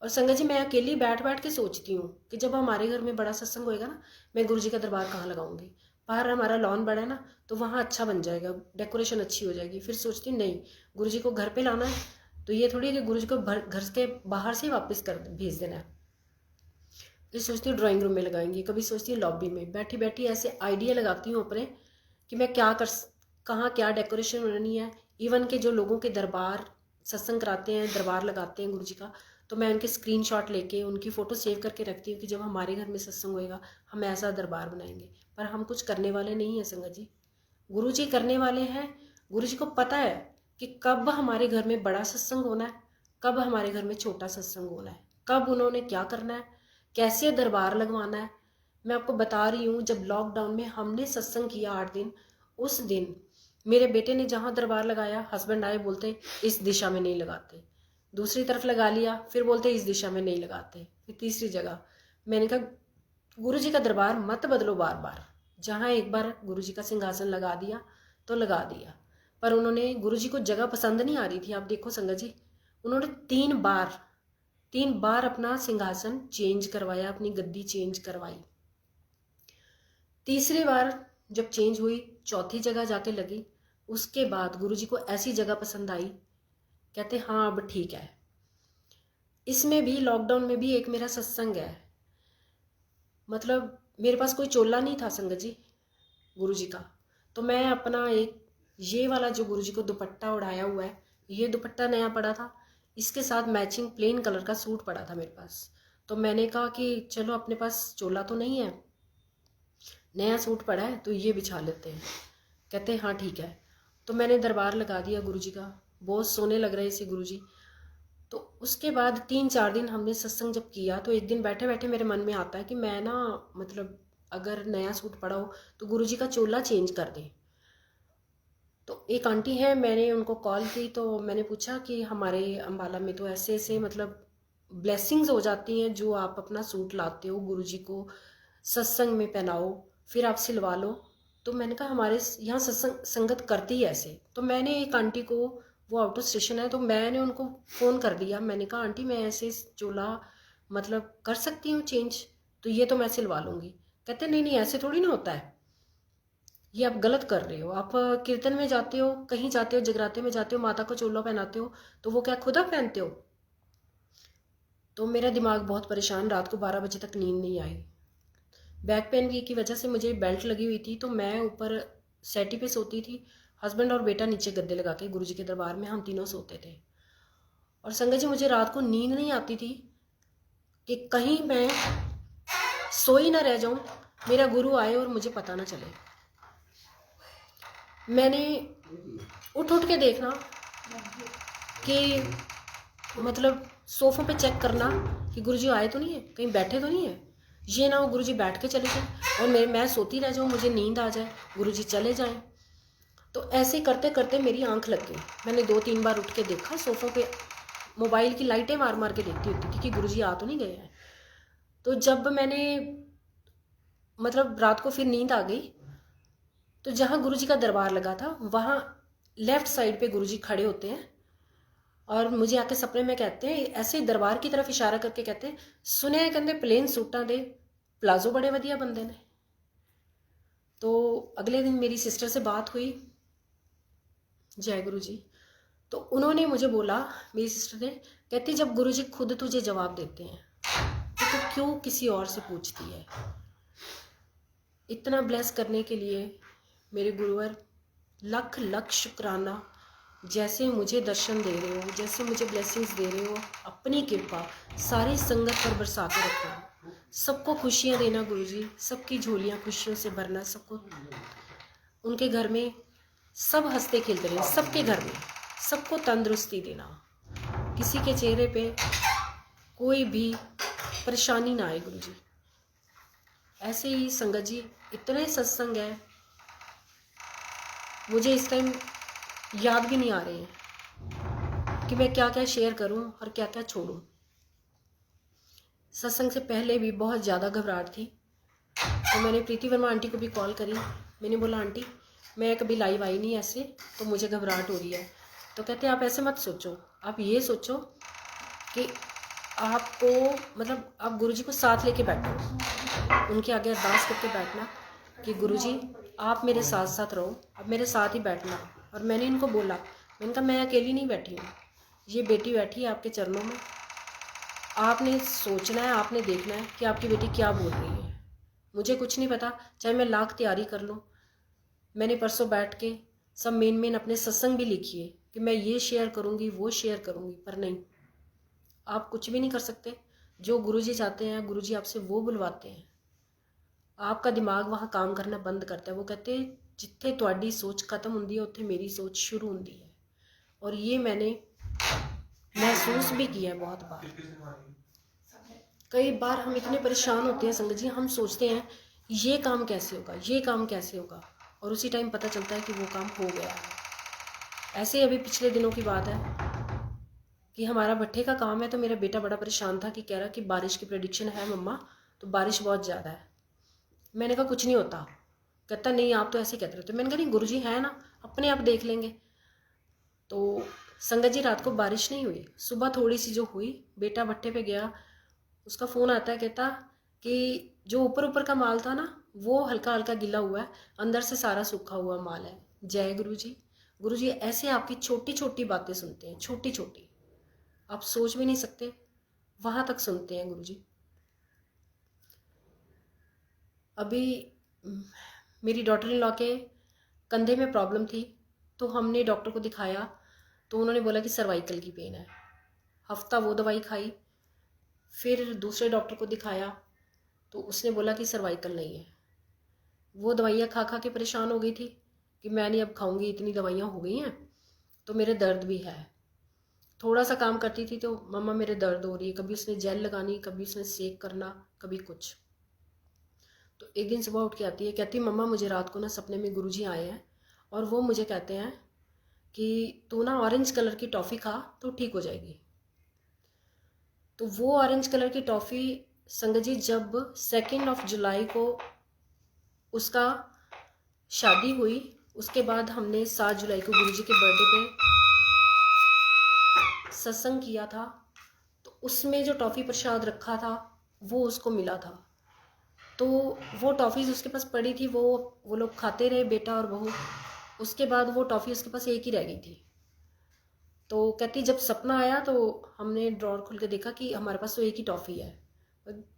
और संगत जी मैं अकेली बैठ बैठ के सोचती हूँ कि जब हमारे घर में बड़ा सत्संग होएगा ना, मैं गुरुजी का दरबार कहाँ लगाऊंगी। बाहर हमारा लॉन बड़ा है ना, तो वहाँ अच्छा बन जाएगा, डेकोरेशन अच्छी हो जाएगी। फिर सोचती हूँ नहीं, गुरुजी को घर पे लाना है तो ये थोड़ी कि गुरुजी को घर के बाहर से वापस कर भेज देना है। ये सोचती हूँ ड्राइंग रूम में लगाएंगी, कभी सोचती हूँ लॉबी में, बैठी बैठी ऐसे आइडिया लगाती हूँ अपने कि मैं क्या कहाँ क्या डेकोरेशन होनी है। इवन के जो लोगों के दरबार सत्संग कराते हैं, दरबार लगाते हैं गुरुजी का, तो मैं उनके स्क्रीनशॉट लेके उनकी फ़ोटो सेव करके रखती हूँ कि जब हमारे घर में सत्संग होएगा हम ऐसा दरबार बनाएंगे। पर हम कुछ करने वाले नहीं हैं संगत जी, गुरुजी करने वाले हैं। गुरुजी को पता है कि कब हमारे घर में बड़ा सत्संग होना है, कब हमारे घर में छोटा सत्संग होना है, कब उन्होंने क्या करना है, कैसे दरबार लगवाना है। मैं आपको बता रही हूँ, जब लॉकडाउन में हमने सत्संग किया 8 दिन, उस दिन मेरे बेटे ने जहाँ दरबार लगाया, हस्बैंड आए बोलते इस दिशा में नहीं लगाते, दूसरी तरफ लगा लिया, फिर बोलते इस दिशा में नहीं लगाते, फिर तीसरी जगह। मैंने कहा गुरुजी का दरबार मत बदलो बार बार, जहाँ एक बार गुरुजी का सिंहासन लगा दिया तो लगा दिया। पर उन्होंने, गुरुजी को जगह पसंद नहीं आ रही थी। आप देखो संगत जी, उन्होंने 3 बार अपना सिंहासन चेंज करवाया, अपनी गद्दी चेंज करवाई। तीसरी बार जब चेंज हुई, चौथी जगह जाके लगी, उसके बाद गुरुजी को ऐसी जगह पसंद आई, कहते हाँ अब ठीक है। इसमें भी लॉकडाउन में भी एक मेरा सत्संग है, मतलब मेरे पास कोई चोला नहीं था संगत जी गुरुजी का, तो मैं अपना एक ये वाला जो गुरुजी को दुपट्टा उड़ाया हुआ है, ये दुपट्टा नया पड़ा था, इसके साथ मैचिंग प्लेन कलर का सूट पड़ा था मेरे पास। तो मैंने कहा कि चलो अपने पास चोला तो नहीं है, नया सूट पड़ा है तो ये बिछा लेते हैं। कहते हाँ ठीक है। तो मैंने दरबार लगा दिया गुरुजी का, बहुत सोने लग रहे थे गुरुजी। तो उसके बाद 3-4 दिन हमने सत्संग जब किया, तो एक दिन बैठे बैठे मेरे मन में आता है कि मैं ना, मतलब अगर नया सूट पड़ा हो तो गुरुजी का चोला चेंज कर दें। तो एक आंटी है, मैंने उनको कॉल की, तो मैंने पूछा कि हमारे अम्बाला में तो ऐसे ऐसे मतलब ब्लेसिंग्स हो जाती हैं, जो आप अपना सूट लाते हो गुरुजी को सत्संग में पहनाओ, फिर आप सिलवा लो। तो मैंने कहा हमारे यहाँ सत्संग संगत करती है ऐसे। तो मैंने एक आंटी को, वो आउट ऑफ स्टेशन है, तो मैंने उनको फ़ोन कर दिया, मैंने कहा आंटी मैं ऐसे चोला मतलब कर सकती हूँ चेंज, तो ये तो मैं सिलवा लूँगी। कहते नहीं नहीं ऐसे थोड़ी ना होता है, ये आप गलत कर रहे हो। आप कीर्तन में जाते हो, कहीं जाते हो, जगराते में जाते हो, माता को चोला पहनाते हो, तो वो क्या खुद आप पहनते हो? तो मेरा दिमाग बहुत परेशान, रात को 12 बजे तक नींद नहीं आई। बैक पेन की वजह से मुझे बेल्ट लगी हुई थी, तो मैं ऊपर सेटी पे सोती थी, हस्बैंड और बेटा नीचे गद्दे लगा के गुरुजी के दरबार में हम तीनों सोते थे। और संगत जी मुझे रात को नींद नहीं आती थी कि कहीं मैं सोई ना रह जाऊं, मेरा गुरु आए और मुझे पता ना चले। मैंने उठ के देखना कि मतलब सोफों पे चेक करना कि गुरुजी आए तो नहीं है, कहीं बैठे तो नहीं है। ये ना हो गुरुजी बैठ के चले जाए और मैं सोती रह जाऊँ, मुझे नींद आ जाए, गुरुजी चले जाएं। तो ऐसे करते करते मेरी आंख लग गई। मैंने 2-3 बार उठ के देखा, सोफों पे मोबाइल की लाइटें मार मार के देखती होती थी कि गुरुजी आ तो नहीं गए हैं। तो जब मैंने मतलब रात को फिर नींद आ गई, तो जहाँ गुरुजी का दरबार लगा था वहाँ लेफ्ट साइड पे गुरुजी खड़े होते हैं और मुझे आके सपने में कहते हैं, ऐसे दरबार की तरफ इशारा करके कहते हैं, सुने कहते प्लेन सूटा दे प्लाजो बड़े वधिया बंदे ने। तो अगले दिन मेरी सिस्टर से बात हुई, जय गुरु जी। तो उन्होंने मुझे बोला, मेरी सिस्टर ने, कहती जब गुरु जी खुद तुझे जवाब देते हैं तो क्यों किसी और से पूछती है। इतना ब्लेस करने के लिए मेरे गुरुवर लख लख शुक्राना। जैसे मुझे दर्शन दे रहे हो, जैसे मुझे ब्लेसिंग्स दे रहे हो, अपनी कृपा सारी संगत पर बरसा के रखना, सबको खुशियाँ देना गुरुजी, सबकी झोलियाँ खुशियों से भरना, सबको उनके घर में सब हंसते खेलते रहे, सबके घर में सबको तंदुरुस्ती देना, किसी के चेहरे पे कोई भी परेशानी ना आए गुरुजी। ऐसे ही संगत जी इतने सत्संग है, मुझे इस टाइम याद भी नहीं आ रहे हैं कि मैं क्या क्या शेयर करूं और क्या क्या छोड़ूं। सत्संग से पहले भी बहुत ज़्यादा घबराहट थी, तो मैंने प्रीति वर्मा आंटी को भी कॉल करी। मैंने बोला आंटी मैं कभी लाइव आई नहीं ऐसे, तो मुझे घबराहट हो रही है। तो कहते आप ऐसे मत सोचो, आप ये सोचो कि आपको मतलब आप गुरुजी को साथ लेके बैठो, उनके आगे अरदास करके बैठना कि गुरुजी आप मेरे साथ साथ रहो, अब मेरे साथ ही बैठना। और मैंने इनको बोला, मैंने कहा मैं अकेली नहीं बैठी हूँ, ये बेटी बैठी है आपके चरणों में, आपने सोचना है, आपने देखना है कि आपकी बेटी क्या बोल रही है। मुझे कुछ नहीं पता, चाहे मैं लाख तैयारी कर लूँ। मैंने परसों बैठ के सब मेन अपने सत्संग भी लिखिए कि मैं ये शेयर करूँगी, वो शेयर करूँगी, पर नहीं, आप कुछ भी नहीं कर सकते। जो गुरुजी चाहते हैं, गुरुजी आपसे वो बुलवाते हैं। आपका दिमाग वहाँ काम करना बंद करता है। वो कहते हैं जिथे तुहाडी सोच खत्म होंदी है उत्थे मेरी सोच शुरू होंदी है। और ये मैंने महसूस भी किया है बहुत बार। कई बार हम इतने परेशान होते हैं संगत जी, हम सोचते हैं ये काम कैसे होगा, ये काम कैसे होगा, और उसी टाइम पता चलता है कि वो काम हो गया है। ऐसे अभी पिछले दिनों की बात है कि हमारा भट्ठे का काम है, तो मेरा बेटा बड़ा परेशान था कि कह रहा कि बारिश की प्रेडिक्शन है मम्मा, तो बारिश बहुत ज़्यादा है। मैंने कहा कुछ नहीं होता। कहता नहीं आप तो ऐसे ही कहते रहते। मैंने कहा नहीं गुरुजी है ना, अपने आप देख लेंगे। तो संगत जी रात को बारिश नहीं हुई, सुबह थोड़ी सी जो हुई, बेटा भट्ठे पे गया, उसका फ़ोन आता है, कहता कि जो ऊपर ऊपर का माल था ना वो हल्का हल्का गिला हुआ है, अंदर से सारा सूखा हुआ माल है। जय गुरुजी। गुरुजी ऐसे आपकी छोटी छोटी बातें सुनते हैं, छोटी छोटी, आप सोच भी नहीं सकते, वहाँ तक सुनते हैं गुरुजी। अभी मेरी डॉटर इन लॉ के कंधे में प्रॉब्लम थी, तो हमने डॉक्टर को दिखाया, तो उन्होंने बोला कि सर्वाइकल की पेन है। हफ्ता वो दवाई खाई, फिर दूसरे डॉक्टर को दिखाया, तो उसने बोला कि सर्वाइकल नहीं है। वो दवाइयाँ खा खा के परेशान हो गई थी कि मैं नहीं अब खाऊंगी, इतनी दवाइयाँ हो गई हैं, तो मेरे दर्द भी है। थोड़ा सा काम करती थी तो मम्मा मेरे दर्द हो रही है, कभी उसने जेल लगानी, कभी उसने सेक करना, कभी कुछ। तो एक दिन सुबह उठ के आती है, कहती मम्मा मुझे रात को ना सपने में गुरुजी आए हैं और वो मुझे कहते हैं कि तू ना ऑरेंज कलर की टॉफ़ी खा तो ठीक हो जाएगी। तो वो ऑरेंज कलर की टॉफ़ी संगत जी जब 2 जुलाई को उसका शादी हुई, उसके बाद हमने 7 जुलाई को गुरुजी के बर्थडे पे सत्संग किया था, तो उसमें जो टॉफ़ी प्रसाद रखा था वो उसको मिला था। तो वो टॉफ़ीज़ उसके पास पड़ी थी, वो लोग खाते रहे, बेटा और बहू। उसके बाद वो टॉफ़ी उसके पास एक ही रह गई थी। तो कहती जब सपना आया तो हमने ड्रॉर खोल के देखा कि हमारे पास तो एक ही टॉफ़ी है।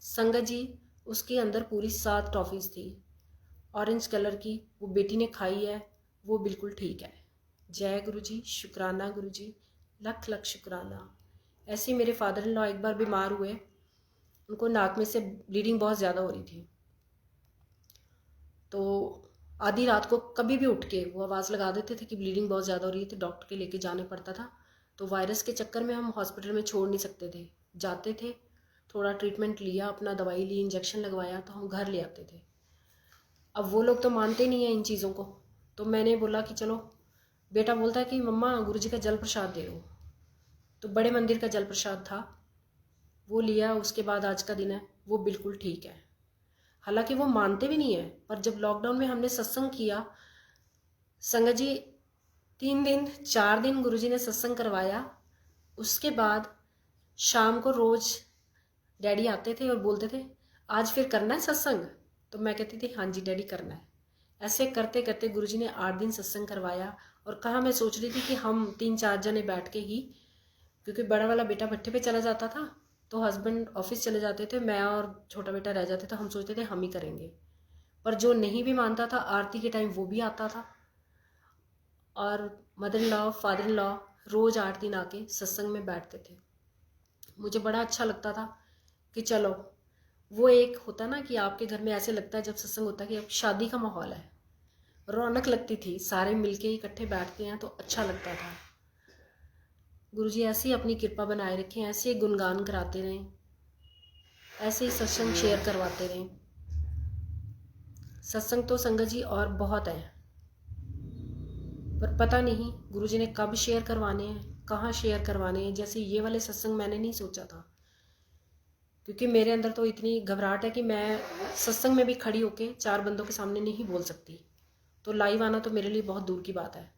संगत जी उसके अंदर पूरी 7 टॉफ़ीज़ थी ऑरेंज कलर की, वो बेटी ने खाई है, वो बिल्कुल ठीक है। जय गुरुजी, शुक्राना गुरुजी, लख लख शुक्राना। ऐसे ही मेरे फादर इन लॉ एक बार बीमार हुए, उनको नाक में से ब्लीडिंग बहुत ज़्यादा हो रही थी, तो आधी रात को कभी भी उठ के वो आवाज़ लगा देते थे कि ब्लीडिंग बहुत ज़्यादा हो रही है, तो डॉक्टर के लेके जाने पड़ता था। तो वायरस के चक्कर में हम हॉस्पिटल में छोड़ नहीं सकते थे, जाते थे, थोड़ा ट्रीटमेंट लिया, अपना दवाई ली, इंजेक्शन लगवाया, तो हम घर ले आते थे। अब वो लोग तो मानते नहीं हैं इन चीज़ों को, तो मैंने बोला कि चलो, बेटा बोलता है कि मम्मा गुरुजी का जल प्रसाद दे दो। तो बड़े मंदिर का जल प्रसाद था, वो लिया, उसके बाद आज का दिन है, वो बिल्कुल ठीक है। हालांकि वो मानते भी नहीं है, पर जब लॉकडाउन में हमने सत्संग किया संगत जी, 3 दिन 4 दिन गुरुजी ने सत्संग करवाया। उसके बाद शाम को रोज़ डैडी आते थे और बोलते थे आज फिर करना है सत्संग, तो मैं कहती थी हाँ जी डैडी करना है। ऐसे करते करते गुरुजी ने 8 दिन सत्संग करवाया। और कहाँ मैं सोच रही थी कि हम 3-4 जने बैठ के ही, क्योंकि बड़ा वाला बेटा भट्टे पे चला जाता था, तो हस्बैंड ऑफिस चले जाते थे, मैं और छोटा बेटा रह जाते, तो हम सोचते थे हम ही करेंगे। पर जो नहीं भी मानता था, आरती के टाइम वो भी आता था, और mother in law, father in law रोज़ 8 दिन आके सत्संग में बैठते थे। मुझे बड़ा अच्छा लगता था कि चलो, वो एक होता ना कि आपके घर में ऐसे लगता है जब सत्संग होता है कि अब शादी का माहौल है, रौनक लगती थी, सारे मिलके इकट्ठे बैठते हैं तो अच्छा लगता था। गुरुजी ऐसे ही अपनी कृपा बनाए रखें, ऐसे ही गुणगान कराते रहें, ऐसे ही सत्संग शेयर करवाते रहें। सत्संग तो संगत जी और बहुत है, पर पता नहीं गुरुजी ने कब शेयर करवाने हैं, कहाँ शेयर करवाने हैं। जैसे ये वाले सत्संग मैंने नहीं सोचा था, क्योंकि मेरे अंदर तो इतनी घबराहट है कि मैं सत्संग में भी खड़ी होके 4 बंदों के सामने नहीं बोल सकती, तो लाइव आना तो मेरे लिए बहुत दूर की बात है।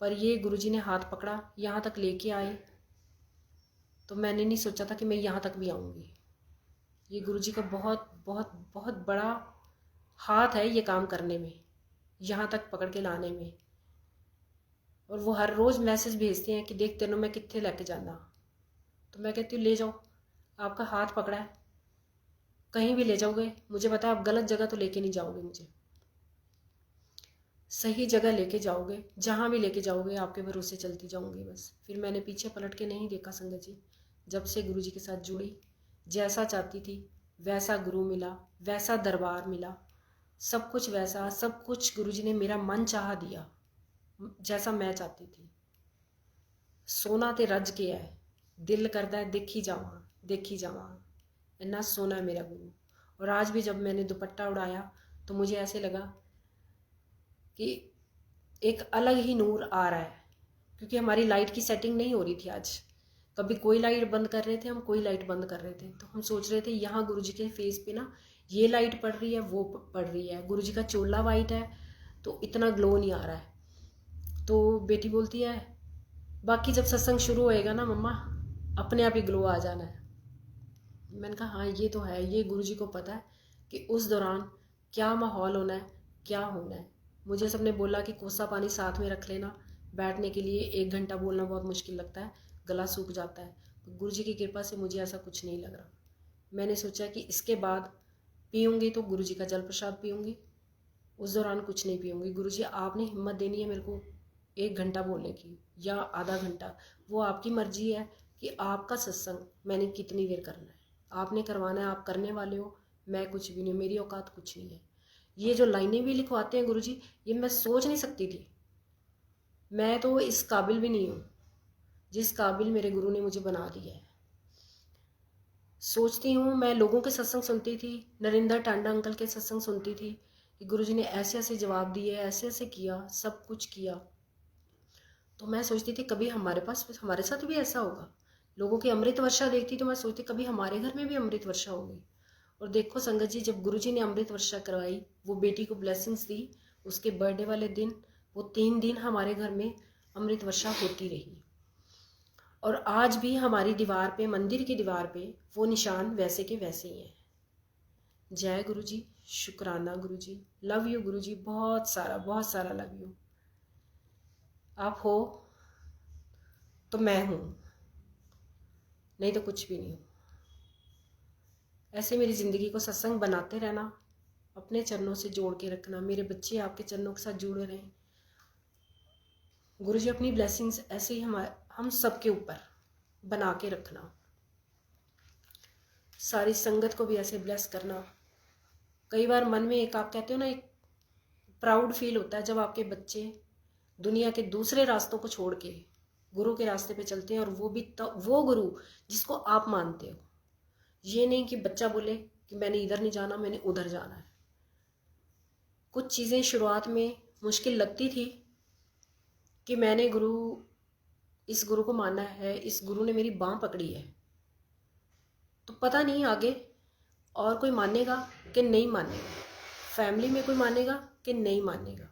पर ये गुरुजी ने हाथ पकड़ा, यहाँ तक लेके आए, तो मैंने नहीं सोचा था कि मैं यहाँ तक भी आऊँगी। ये गुरुजी का बहुत बहुत बहुत बड़ा हाथ है ये काम करने में, यहाँ तक पकड़ के लाने में। और वो हर रोज़ मैसेज भेजते हैं कि देख तेनों मैं कित्थे लेके जाना। तो मैं कहती हूँ ले जाओ, आपका हाथ पकड़ा है, कहीं भी ले जाओगे, मुझे पता है आप गलत जगह तो लेके नहीं जाओगे, मुझे सही जगह लेके जाओगे, जहाँ भी लेके जाओगे आपके भरोसे चलती जाऊंगी बस। फिर मैंने पीछे पलट के नहीं देखा संगत जी। जब से गुरु जी के साथ जुड़ी, जैसा चाहती थी वैसा गुरु मिला, वैसा दरबार मिला, सब कुछ वैसा, सब कुछ गुरु जी ने मेरा मन चाह दिया जैसा मैं चाहती थी। सोना ते रज गया है, दिल करता है देखी जावा, इन्ना सोना है मेरा गुरु। और आज भी जब मैंने दुपट्टा उड़ाया तो मुझे ऐसे लगा कि एक अलग ही नूर आ रहा है, क्योंकि हमारी लाइट की सेटिंग नहीं हो रही थी आज। कभी कोई लाइट बंद कर रहे थे, हम कोई लाइट बंद कर रहे थे, तो हम सोच रहे थे यहाँ गुरु जी के फेस पे ना ये लाइट पड़ रही है, वो पड़ रही है, गुरु जी का चोला वाइट है तो इतना ग्लो नहीं आ रहा है। तो बेटी बोलती है बाकी जब सत्संग शुरू होएगा ना मम्मा, अपने आप ही ग्लो आ जाना है। मैंने कहा हाँ ये तो है, ये गुरु जी को पता है कि उस दौरान क्या माहौल होना है, क्या होना है। मुझे सबने बोला कि कोसा पानी साथ में रख लेना, बैठने के लिए 1 घंटा बोलना बहुत मुश्किल लगता है, गला सूख जाता है। तो गुरु जी की कृपा से मुझे ऐसा कुछ नहीं लग रहा। मैंने सोचा कि इसके बाद पीऊँगी तो गुरु जी का जल प्रसाद पीऊँगी, उस दौरान कुछ नहीं पीऊँगी। गुरु जी आपने हिम्मत देनी है मेरे को 1 घंटा बोलने की या आधा घंटा, वो आपकी मर्जी है कि आपका सत्संग मैंने कितनी देर करना है, आपने करवाना है, आप करने वाले हो, मैं कुछ भी नहीं, मेरी औकात कुछ नहीं है। ये जो लाइनें भी लिखवाते हैं गुरु जी, ये मैं सोच नहीं सकती थी। मैं तो इस काबिल भी नहीं हूँ जिस काबिल मेरे गुरु ने मुझे बना दिया है। सोचती हूँ, मैं लोगों के सत्संग सुनती थी, नरेंद्र टांडा अंकल के सत्संग सुनती थी कि गुरु जी ने ऐसे ऐसे जवाब दिए, ऐसे ऐसे किया, सब कुछ किया। तो मैं सोचती थी कभी हमारे साथ भी ऐसा होगा। लोगों की अमृत वर्षा देखती तो मैं सोचती कभी हमारे घर में भी अमृत वर्षा होगी। और देखो संगत जी, जब गुरु जी ने अमृत वर्षा करवाई, वो बेटी को ब्लेसिंग्स दी, उसके बर्थडे वाले दिन वो 3 दिन हमारे घर में अमृत वर्षा होती रही। और आज भी हमारी दीवार पे, मंदिर की दीवार पे वो निशान वैसे के वैसे ही हैं। जय गुरु जी, शुक्राना गुरु जी, लव यू गुरु जी, बहुत सारा लव यू। आप हो तो मैं हूँ, नहीं तो कुछ भी नहीं हूँ। ऐसे मेरी ज़िंदगी को सत्संग बनाते रहना, अपने चरणों से जोड़ के रखना, मेरे बच्चे आपके चरणों के साथ जुड़े रहें। गुरु जी अपनी ब्लेसिंग्स ऐसे ही हम सब के ऊपर बना के रखना, सारी संगत को भी ऐसे ब्लेस करना। कई बार मन में एक, आप कहते हो ना, एक प्राउड फील होता है जब आपके बच्चे दुनिया के दूसरे रास्तों को छोड़ के गुरु के रास्ते पे चलते हैं, और वो भी वो गुरु जिसको आप मानते हो। ये नहीं कि बच्चा बोले कि मैंने इधर नहीं जाना, मैंने उधर जाना है। कुछ चीज़ें शुरुआत में मुश्किल लगती थी कि मैंने इस गुरु को माना है, इस गुरु ने मेरी बाँह पकड़ी है, तो पता नहीं आगे और कोई मानेगा कि नहीं मानेगा, फैमिली में कोई मानेगा कि नहीं मानेगा।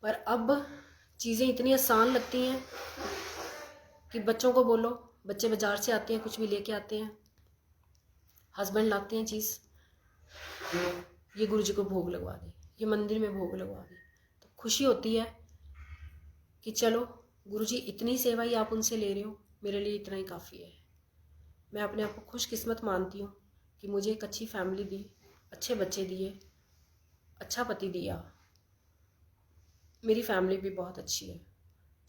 पर अब चीज़ें इतनी आसान लगती हैं कि बच्चों को बोलो, बच्चे बाज़ार से आते हैं, कुछ भी लेके आते हैं, हस्बैंड लाते हैं चीज़, ये गुरु जी को भोग लगवा दे, ये मंदिर में भोग लगवा दे। तो खुशी होती है कि चलो गुरु जी इतनी सेवा ही आप उनसे ले रहे हो, मेरे लिए इतना ही काफ़ी है। मैं अपने आप को खुशकिस्मत मानती हूँ कि मुझे एक अच्छी फैमिली दी, अच्छे बच्चे दिए, अच्छा पति दिया, मेरी फैमिली भी बहुत अच्छी है।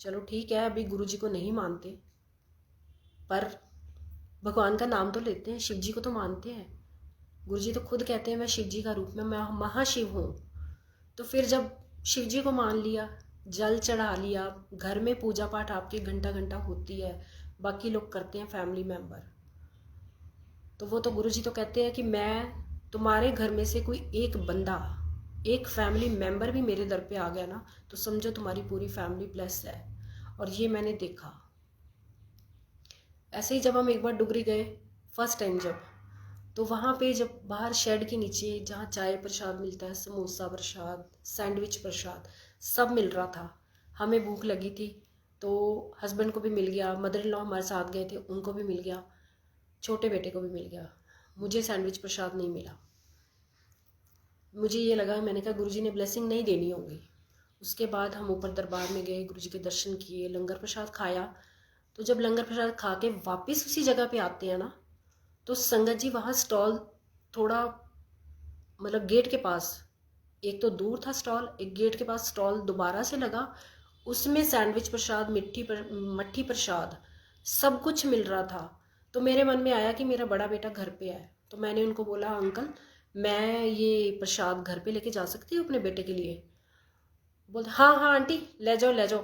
चलो ठीक है, अभी गुरु जी को नहीं मानते पर भगवान का नाम तो लेते हैं, शिव जी को तो मानते हैं। गुरु जी तो खुद कहते हैं मैं शिव जी का रूप में, मैं महाशिव हूँ। तो फिर जब शिव जी को मान लिया, जल चढ़ा लिया, घर में पूजा पाठ आपके घंटा घंटा होती है, बाकी लोग करते हैं फैमिली मेम्बर, तो वो तो गुरु जी तो कहते हैं कि मैं तुम्हारे घर में से कोई एक बंदा, एक फैमिली मेम्बर भी मेरे दर पे आ गया ना, तो समझो तुम्हारी पूरी फैमिली ब्लेस्ड है। और ये मैंने देखा। ऐसे ही जब हम एक बार डुगरी गए फर्स्ट टाइम जब, तो वहाँ पे जब बाहर शेड के नीचे जहाँ चाय प्रसाद मिलता है, समोसा प्रसाद, सैंडविच प्रसाद, सब मिल रहा था। हमें भूख लगी थी तो हस्बैंड को भी मिल गया, मदर इन लॉ हमारे साथ गए थे, उनको भी मिल गया, छोटे बेटे को भी मिल गया। मुझे सैंडविच प्रसाद नहीं मिला। मुझे ये लगा, मैंने कहा गुरुजी ने ब्लेसिंग नहीं देनी होगी, उसके बाद हम ऊपर दरबार में गए, गुरु जी के दर्शन किए, लंगर प्रसाद खाया। तो जब लंगर प्रसाद खा के वापस उसी जगह पे आते हैं ना, तो संगत जी वहाँ स्टॉल थोड़ा मतलब गेट के पास, एक तो दूर था स्टॉल, एक गेट के पास स्टॉल दोबारा से लगा, उसमें सैंडविच प्रसाद, मट्ठी प्रसाद सब कुछ मिल रहा था। तो मेरे मन में आया कि मेरा बड़ा बेटा घर पे है, तो मैंने उनको बोला अंकल मैं ये प्रसाद घर पे लेके जा सकती हूँ अपने बेटे के लिए? बोलते हाँ हाँ आंटी ले जाओ ले जाओ।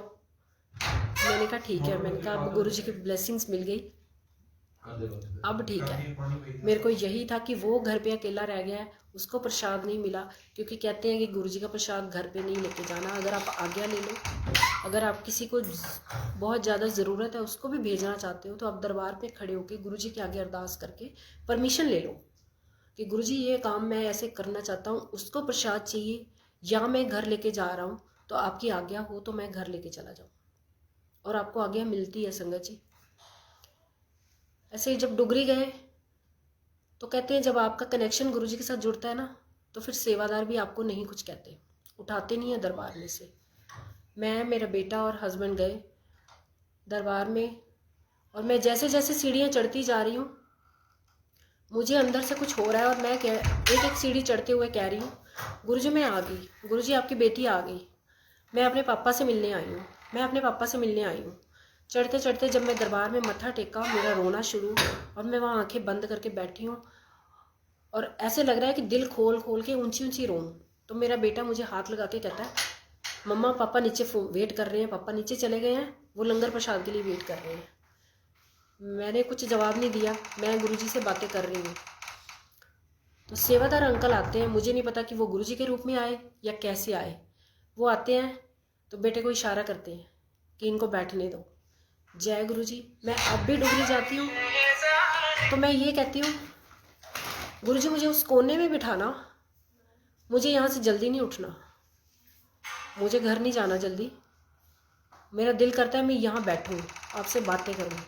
मैंने कहा ठीक है, मैंने कहा अब गुरु जी की ब्लेसिंग्स मिल गई, अब ठीक है। मेरे को यही था कि वो घर पे अकेला रह गया है, उसको प्रसाद नहीं मिला, क्योंकि कहते हैं कि गुरु जी का प्रसाद घर पे नहीं लेके जाना, अगर आप आज्ञा ले लो, अगर आप किसी को बहुत ज़्यादा ज़रूरत है उसको भी भेजना चाहते हो, तो आप दरबार पे खड़े होकर गुरु जी के आगे अरदास करके परमिशन ले लो कि गुरु जी ये काम मैं ऐसे करना चाहता हूँ, उसको प्रसाद चाहिए या मैं घर लेके जा रहा हूँ, तो आपकी आज्ञा हो तो मैं घर लेके चला जाऊँ। और आपको आज्ञा मिलती है संगत जी। ऐसे ही जब डुगरी गए तो कहते हैं जब आपका कनेक्शन गुरु जी के साथ जुड़ता है ना, तो फिर सेवादार भी आपको नहीं कुछ कहते, उठाते नहीं है दरबार में से। मैं, मेरा बेटा और हस्बैंड गए दरबार में, और मैं जैसे जैसे सीढ़ियाँ चढ़ती जा रही हूँ, मुझे अंदर से कुछ हो रहा है, और मैं एक एक सीढ़ी चढ़ते हुए कह रही हूँ गुरु जी मैं आ गई, गुरु जी आपकी बेटी आ गई, मैं अपने पापा से मिलने आई हूँ, मैं अपने पापा से मिलने आई हूँ। चढ़ते चढ़ते जब मैं दरबार में मत्था टेका, मेरा रोना शुरू, और मैं वहाँ आंखें बंद करके बैठी हूँ, और ऐसे लग रहा है कि दिल खोल खोल के ऊंची ऊंची रोऊं। तो मेरा बेटा मुझे हाथ लगा के कहता है मम्मा पापा नीचे वेट कर रहे हैं, पापा नीचे चले गए हैं, वो लंगर प्रसाद के लिए वेट कर रहे हैं। मैंने कुछ जवाब नहीं दिया, मैं गुरुजी से बातें कर रही हूँ। तो सेवादार अंकल आते हैं, मुझे नहीं पता कि वो गुरुजी के रूप में आए या कैसे आए। वो आते हैं तो बेटे को इशारा करते हैं कि इनको बैठने दो। जय गुरुजी। मैं अब भी डुगरी जाती हूँ तो मैं ये कहती हूँ गुरुजी मुझे उस कोने में बिठाना, मुझे यहाँ से जल्दी नहीं उठना, मुझे घर नहीं जाना जल्दी, मेरा दिल करता है मैं यहाँ बैठूँ, आपसे बातें करूँ।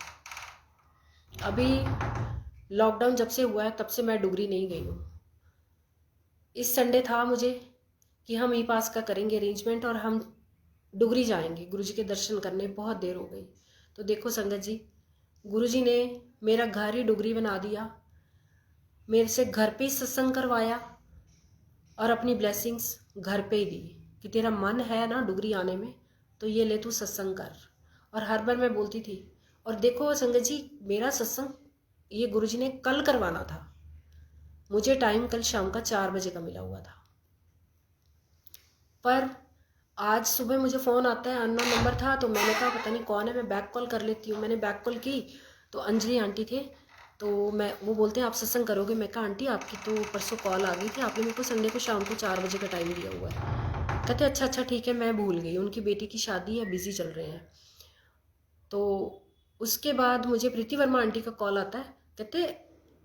अभी लॉकडाउन जब से हुआ है तब से मैं डुगरी नहीं गई हूँ। इस संडे था मुझे कि हम ई पास का करेंगे अरेंजमेंट और हम डुगरी जाएंगे गुरुजी के दर्शन करने। बहुत देर हो गई। तो देखो संगत जी, गुरुजी ने मेरा घर ही डुगरी बना दिया, मेरे से घर पे ही सत्संग करवाया और अपनी ब्लेसिंग्स घर पे ही दी कि तेरा मन है ना डुगरी आने में तो ये ले तू सत्संग कर। और हर बार मैं बोलती थी। और देखो संगत जी, मेरा सत्संग ये गुरुजी ने कल करवाना था, मुझे टाइम कल शाम का 4 बजे का मिला हुआ था, पर आज सुबह मुझे फ़ोन आता है, अननोन नंबर था, तो मैंने कहा पता नहीं कौन है, मैं बैक कॉल कर लेती हूँ। मैंने बैक कॉल की तो अंजलि आंटी थे, तो वो बोलते हैं आप सत्संग करोगे? मैं कहा आंटी आपकी तो परसों कॉल आ गई थी, आपने मेरे को संडे को शाम को 4 बजे का टाइम दिया हुआ है। कहते अच्छा अच्छा ठीक है, मैं भूल गई, उनकी बेटी की शादी है, बिज़ी चल रहे हैं। तो उसके बाद मुझे प्रीति वर्मा आंटी का कॉल आता है, कहते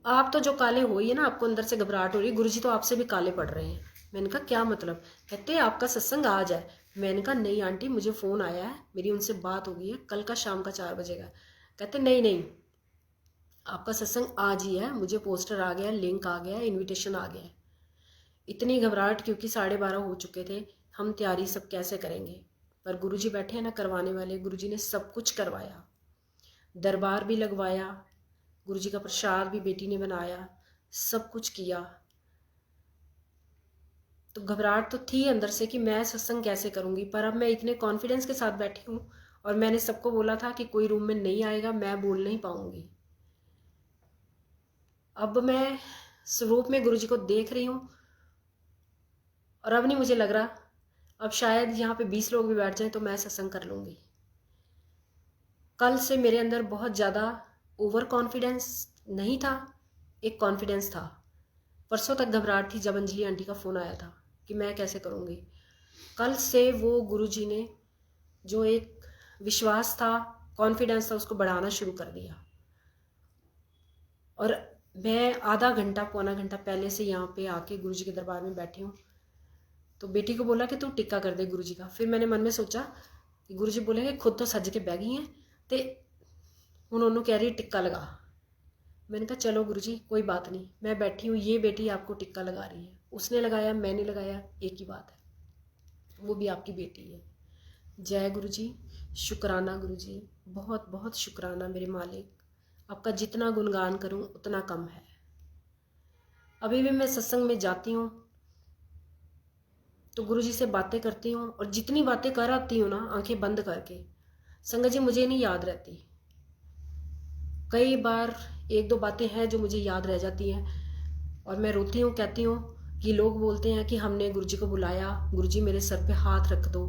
आप तो जो काले हो ही है ना, आपको अंदर से घबराहट हो रही है, गुरुजी तो आपसे भी काले पड़ रहे हैं। मैंने कहा क्या मतलब? कहते आपका सत्संग आज है। मैंने कहा नहीं आंटी, मुझे फ़ोन आया है, मेरी उनसे बात हो गई है, कल का शाम का 4 बजे का। कहते नहीं नहीं, आपका सत्संग आज ही है, मुझे पोस्टर आ गया, लिंक आ गया, इन्विटेशन आ गया है। इतनी घबराहट, क्योंकि 12:30 हो चुके थे, हम तैयारी सब कैसे करेंगे, पर गुरुजी बैठे हैं ना करवाने वाले, गुरुजी ने सब कुछ करवाया, दरबार भी लगवाया, गुरुजी का प्रसाद भी बेटी ने बनाया, सब कुछ किया। तो घबराहट तो थी अंदर से कि मैं सत्संग कैसे करूँगी, पर अब मैं इतने कॉन्फिडेंस के साथ बैठी हूँ, और मैंने सबको बोला था कि कोई रूम में नहीं आएगा, मैं बोल नहीं पाऊँगी। अब मैं स्वरूप में गुरुजी को देख रही हूँ, और अब नहीं मुझे लग रहा, अब शायद यहाँ पे 20 लोग भी बैठ जाएं तो मैं सत्संग कर लूँगी। कल से मेरे अंदर बहुत ज़्यादा ओवर कॉन्फिडेंस नहीं था, एक कॉन्फिडेंस था। परसों तक घबराहट थी जब अंजलि आंटी का फ़ोन आया था कि मैं कैसे करूँगी। कल से वो गुरुजी ने जो एक विश्वास था, कॉन्फिडेंस था, उसको बढ़ाना शुरू कर दिया। और मैं आधा घंटा पौना घंटा पहले से यहाँ पे आके गुरुजी के दरबार में बैठी हूँ। तो बेटी को बोला कि तू टिक्का कर दे गुरुजी का। फिर मैंने मन में सोचा कि गुरुजी बोलेंगे खुद तो सज के बह गई हैं तो उन्होंने कह रही टिक्का लगा। मैंने कहा चलो गुरुजी कोई बात नहीं, मैं बैठी हूँ, ये बेटी आपको टिक्का लगा रही है, उसने लगाया मैंने लगाया एक ही बात है। वो भी आपकी बेटी है। जय गुरु जी, शुक्राना गुरु जी, बहुत बहुत शुक्राना मेरे मालिक। आपका जितना गुणगान करूं उतना कम है। अभी भी मैं सत्संग में जाती हूँ तो गुरु जी से बातें करती हूँ, और जितनी बातें कर आती हूँ ना आंखें बंद करके, संगत जी मुझे नहीं याद रहती। कई बार एक दो बातें हैं जो मुझे याद रह जाती हैं और मैं रोती हूँ, कहती हूँ कि लोग बोलते हैं कि हमने गुरु जी को बुलाया, गुरु जी मेरे सर पे हाथ रख दो,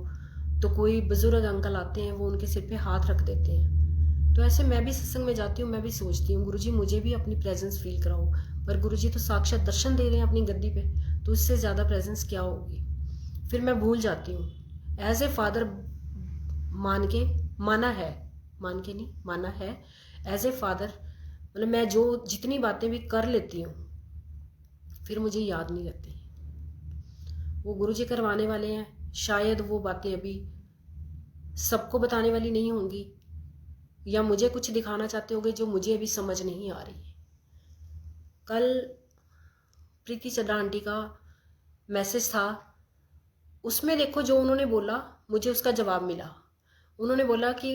तो कोई बुजुर्ग अंकल आते हैं, वो उनके सिर पे हाथ रख देते हैं। तो ऐसे मैं भी सत्संग में जाती हूँ, मैं भी सोचती हूँ गुरु जी मुझे भी अपनी प्रेजेंस फील कराओ, पर गुरु जी तो साक्षात दर्शन दे रहे हैं अपनी गद्दी पे, तो इससे ज़्यादा प्रेजेंस क्या होगी। फिर मैं भूल जाती हूँ। एज ए फादर मान के, माना है, मान के नहीं माना है, एज ए फादर मतलब मैं जो जितनी बातें भी कर लेती हूँ फिर मुझे याद नहीं रहती। वो गुरुजी करवाने वाले हैं, शायद वो बातें अभी सबको बताने वाली नहीं होंगी, या मुझे कुछ दिखाना चाहते होंगे जो मुझे अभी समझ नहीं आ रही। कल प्रीति चड्ढा आंटी का मैसेज था, उसमें देखो जो उन्होंने बोला मुझे उसका जवाब मिला। उन्होंने बोला कि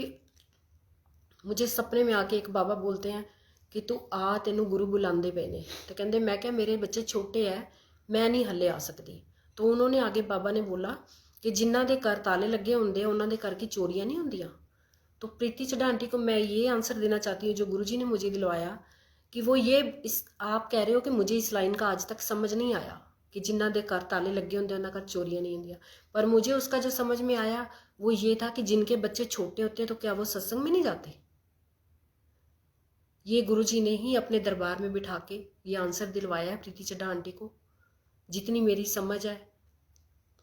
मुझे सपने में आके एक बाबा बोलते हैं कि तू आ, तेनू गुरु बुलांदे पे ने, तो कहते मैं क्या मेरे बच्चे छोटे है, मैं नहीं हले आ सकती। तो उन्होंने आगे बाबा ने बोला कि जिन्ना दे घर ताले लगे होंगे उन्होंने घर की चोरियां नहीं होंदियां। तो प्रीति चड्ढा आंटी को मैं ये आंसर देना चाहती हूँ जो गुरुजी ने मुझे दिलवाया, कि वो ये इस आप कह रहे हो कि मुझे इस लाइन का आज तक समझ नहीं आया कि जिन्ना दे घर ताले लगे होंगे उन्होंने घर चोरियां नहीं होंदियां। पर मुझे उसका जो समझ में आया वो ये था कि जिनके बच्चे छोटे होते हैं तो क्या वो सत्संग में नहीं जाते। ये गुरुजी ने ही अपने दरबार में बिठा के ये आंसर दिलवाया है प्रीति चड्ढा आंटी को। जितनी मेरी समझ है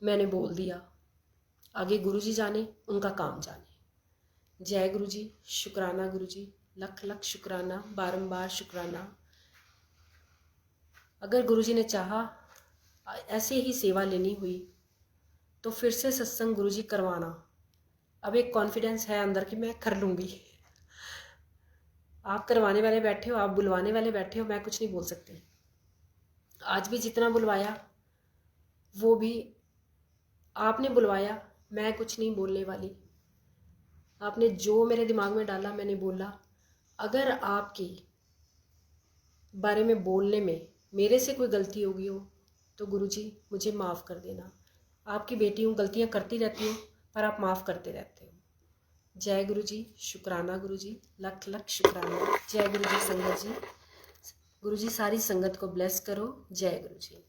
मैंने बोल दिया, आगे गुरुजी जाने, उनका काम जाने। जय गुरुजी, शुक्राना गुरुजी, लख लख शुक्राना, बारंबार शुक्राना। अगर गुरुजी ने चाहा ऐसे ही सेवा लेनी हुई तो फिर से सत्संग गुरुजी करवाना। अब एक कॉन्फिडेंस है अंदर कि मैं कर लूँगी। आप करवाने वाले बैठे हो, आप बुलवाने वाले बैठे हो, मैं कुछ नहीं बोल सकती। आज भी जितना बुलवाया वो भी आपने बुलवाया, मैं कुछ नहीं बोलने वाली। आपने जो मेरे दिमाग में डाला मैंने बोला। अगर आपकी बारे में बोलने में मेरे से कोई गलती होगी हो तो गुरुजी मुझे माफ़ कर देना। आपकी बेटी हूँ, गलतियाँ करती रहती हूँ, पर आप माफ़ करते रहते हो। जय गुरुजी, शुक्राना गुरुजी, लख लख शुक्राना। जय गुरुजी संगत जी, गुरुजी सारी संगत को ब्लेस करो। जय गुरुजी।